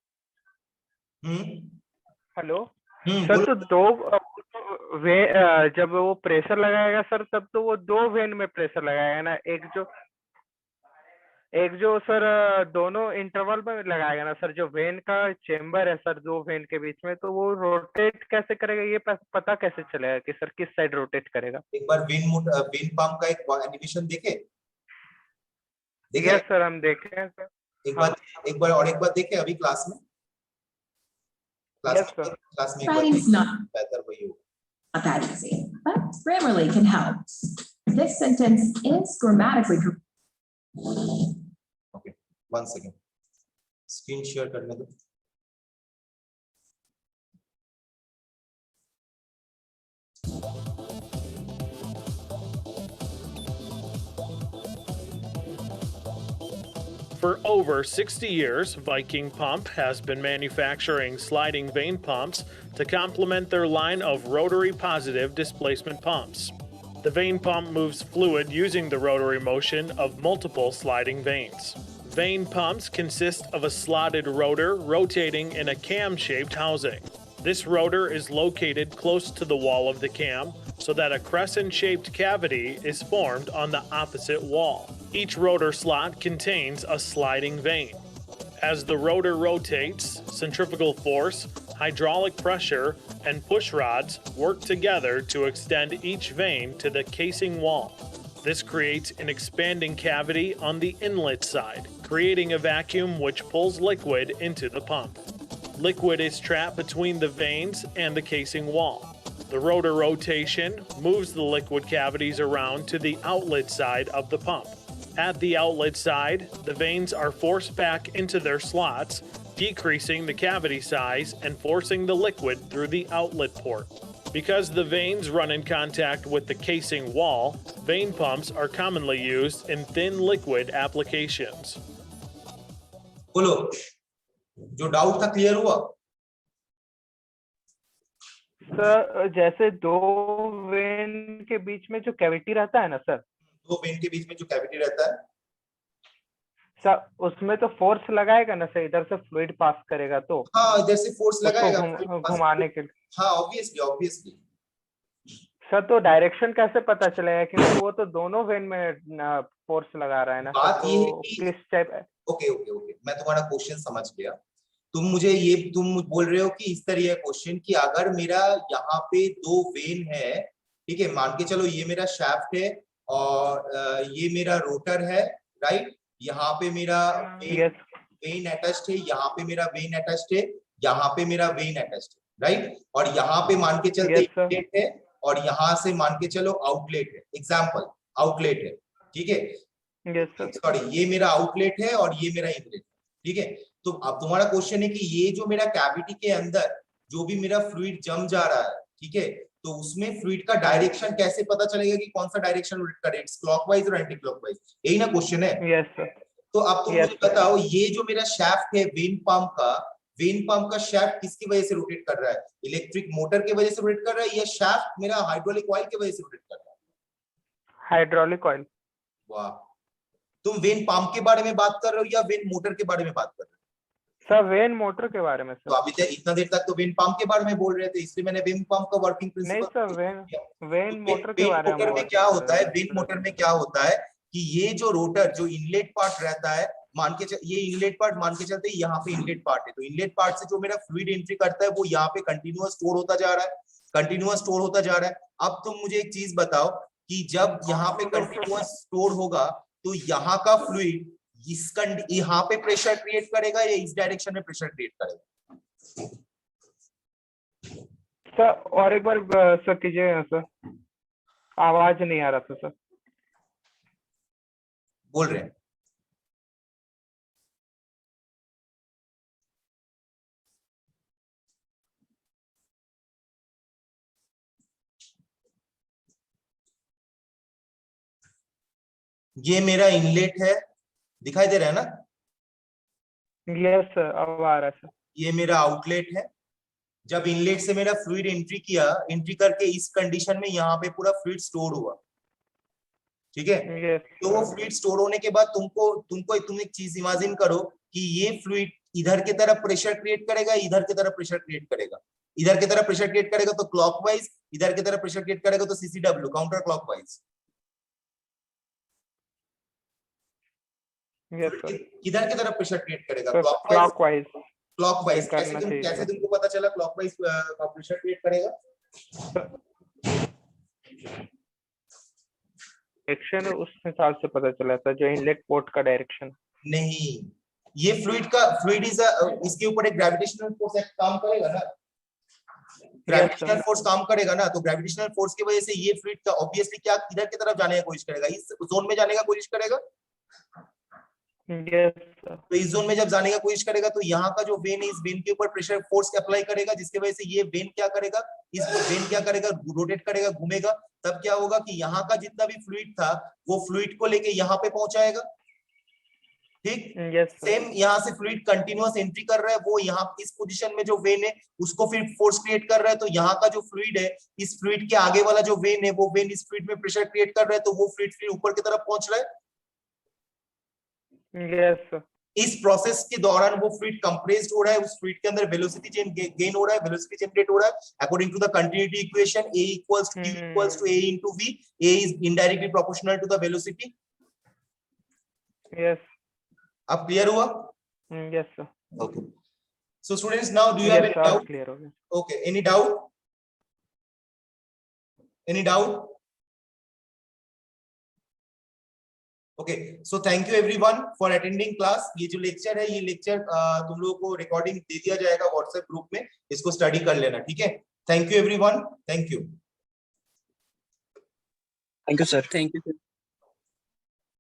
हेलो सर, बोलो। तो जब वो प्रेशर लगाएगा सर तब तो वो दो वेन में प्रेशर लगाएगा ना, एक जो सर दोनों इंटरवल में लगाएगा ना सर, जो वेन का चेम्बर है सर दो वेन के बीच में, तो वो रोटेट कैसे करेगा, ये पता कैसे चलेगा कि सर किस साइड रोटेट करेगा? एक बार वेन पंप का एक एनिमेशन देखे? यस सर, हम देखे हैं सर। एक बार देखे अभी क्लास में? Yes, sir. क्लास में Writing's not बेहतर वही होगा। that easy, but Grammarly can help. This sentence is grammatically correct. Okay, 1 second. Screen share करने दो। For over 60 years, Viking Pump has been manufacturing sliding vane pumps to complement their line of rotary positive displacement pumps. The vane pump moves fluid using the rotary motion of multiple sliding vanes. Vane pumps consist of a slotted rotor rotating in a cam-shaped housing. This rotor is located close to the wall of the cam so that a crescent-shaped cavity is formed on the opposite wall. Each rotor slot contains a sliding vane. As the rotor rotates, centrifugal force, hydraulic pressure, and push rods work together to extend each vane to the casing wall. This creates an expanding cavity on the inlet side, creating a vacuum which pulls liquid into the pump. Liquid is trapped between the vanes and the casing wall. The rotor rotation moves the liquid cavities around to the outlet side of the pump. At the outlet side, the vanes are forced back into their slots, decreasing the cavity size and forcing the liquid through the outlet port. Because the vanes run in contact with the casing wall, vane pumps are commonly used in thin liquid applications. बोलो, जो डाउट था क्लियर हुआ? सर जैसे दो वेन के बीच में जो कैविटी रहता है ना सर, दो वेन के बीच में जो कैविटी रहता है सर, उसमें तो फोर्स लगाएगा ना सर, इधर से फ्लूइड पास करेगा तो? हाँ, इधर से फोर्स लगाएगा घुमाने के लिए। हाँ, ऑब्वियसली सर तो डायरेक्शन कैसे पता चलेगा, क्योंकि वो तो दोनों वेन में फोर्स लगा रहा है ना? बात तो ये है कि किस टाइप है? ओके, मैं तुम्हारा क्वेश्चन समझ गया। तुम बोल रहे हो कि इस तरह है क्वेश्चन कि अगर मेरा यहाँ पे दो वेन है, ठीक है, मान के चलो ये मेरा शाफ्ट है और ये मेरा रोटर है, राइट? यहाँ पे मेरा वेन अटैच्ड है, यहाँ पे मेरा वेन अटैच्ड है, यहाँ पे मेरा वेन अटैच्ड है, राइट? और यहाँ पे मान के चलते इनलेट है और यहाँ से मान के चलो आउटलेट है, एग्जाम्पल आउटलेट है, ठीक है? सॉरी, ये मेरा आउटलेट है और ये मेरा इनलेट है, ठीक है? तो अब तुम्हारा क्वेश्चन है कि ये जो मेरा कैविटी के अंदर जो भी मेरा फ्लूइड जम जा रहा है, ठीक है, तो उसमें फ्लूइड का डायरेक्शन कैसे पता चलेगा कि कौन सा डायरेक्शन रोटेट करे, इट्स क्लॉकवाइज और एंटी क्लॉकवाइज, यही ना क्वेश्चन है? Yes sir. तो अब तुम मुझे बताओ, ये जो मेरा शाफ्ट है वेन पंप का शाफ्ट किसकी वजह से रोटेट कर रहा है? इलेक्ट्रिक मोटर की वजह से रोटेट कर रहा है या शाफ्ट मेरा हाइड्रोलिक ऑयल की वजह से रोटेट कर रहा है? Hydraulic oil. वाह, तुम वेन पंप के बारे में बात कर रहे हो या वेन मोटर के बारे में बात कर रहे हो? सर वेन मोटर के बारे में सर। तो अभी तक इतना देर तक तो वेन पंप के बारे में बोल रहे थे, इसलिए मैंने वेन पंप का वर्किंग प्रिंसिपल। नहीं सर, वेन मोटर के बारे में क्या होता है, वेन मोटर में क्या होता है कि ये जो रोटर जो इनलेट पार्ट रहता है ये इनलेट पार्ट मान के चलते यहाँ पे इनलेट पार्ट है, तो इनलेट पार्ट से जो मेरा फ्लूइड एंट्री करता है वो यहाँ पे कंटिन्यूअस स्टोर होता जा रहा है, कंटिन्यूअस स्टोर होता जा रहा है। अब तुम मुझे एक चीज बताओ कि जब यहाँ पे कंटिन्यूअस स्टोर होगा तो यहाँ का फ्लूइड यहाँ पे प्रेशर क्रिएट करेगा या इस डायरेक्शन में प्रेशर क्रिएट करेगा? सर और एक बार सर कीजिए सर, आवाज नहीं आ रहा था सर। बोल रहे हैं ये मेरा इनलेट है, दिखाई दे रहा है ना? यस सर, अब आ रहा है सर। ये मेरा आउटलेट है। जब इनलेट से मेरा फ्लूइड एंट्री किया, एंट्री करके इस कंडीशन में यहाँ पे पूरा फ्लूइड स्टोर हुआ, ठीक है? यस तो वो फ्लूइड स्टोर होने के बाद तुम एक चीज इमेजिन करो कि ये फ्लूइड इधर की तरफ प्रेशर क्रिएट करेगा, इधर की तरफ प्रेशर क्रिएट करेगा। इधर की तरफ प्रेशर क्रिएट करेगा तो क्लॉकवाइज, इधर की तरफ प्रेशर क्रिएट करेगा तो CCW, counter clockwise. Yes sir, किधर की तरफ प्रेशर क्रिएट करेगा? क्लॉकवाइज। क्लॉकवाइज करना चाहिए। कैसे तुमको पता चला क्लॉकवाइज प्रेशर क्रिएट करेगा? डायरेक्शन उस हिसाब से पता चला था, जो इनलेट पोर्ट का डायरेक्शन। नहीं, ये फ्लूइड इज इसके ऊपर एक ग्रेविटेशनल फोर्स काम करेगा ना, ग्रेविटेशनल फोर्स काम करेगा ना, तो ग्रेविटेशनल फोर्स की वजह से ये फ्लूइड का ऑब्वियसली क्या इधर की तरफ जाने की कोशिश करेगा, इस जोन में जाने का कोशिश करेगा। यस सर, तो इस जोन में जब जाने का कोशिश करेगा तो यहाँ का जो वेन है, इस वेन के ऊपर प्रेशर फोर्स अप्लाई करेगा, जिसकी वजह से ये वेन क्या करेगा, इस वेन क्या करेगा, रोटेट करेगा, घूमेगा। तब क्या होगा कि यहाँ का जितना भी फ्लूइड था वो फ्लूइड को लेके यहाँ पे पहुंचाएगा, ठीक? यस सेम यहाँ से फ्लूइड कंटिन्यूअस एंट्री कर रहा है, वो यहाँ इस पोजीशन में जो वेन है उसको फिर फोर्स क्रिएट कर रहा है, तो यहाँ का जो फ्लूइड है, इस फ्लूइड के आगे वाला जो वेन है, वो वेन इस फ्लूइड में प्रेशर क्रिएट कर रहा है, तो वो फ्लूइड फिर ऊपर की तरफ पहुंच रहा है। यस सर, इस प्रोसेस के दौरान वो फ्लूइड कंप्रेस्ड हो रहा है, उस फ्लूइड के अंदर वेलोसिटी गेन हो रहा है, वेलोसिटी जनरेट हो रहा है according to the continuity equation A equals to Q equals to A into V. A is indirectly proportional to the velocity. Yes, अब क्लियर हुआ? Yes sir, Okay. So students, now do you have any doubt? Clear हो गया। Okay, any doubt? Any doubt? Okay, so thank you everyone for attending class. ये जो लेक्चर है, ये लेक्चर तुम लोगों को रिकॉर्डिंग दे दिया जाएगा व्हाट्सएप ग्रुप में, इसको स्टडी कर लेना, ठीक है? Thank you everyone, thank you. Thank you sir.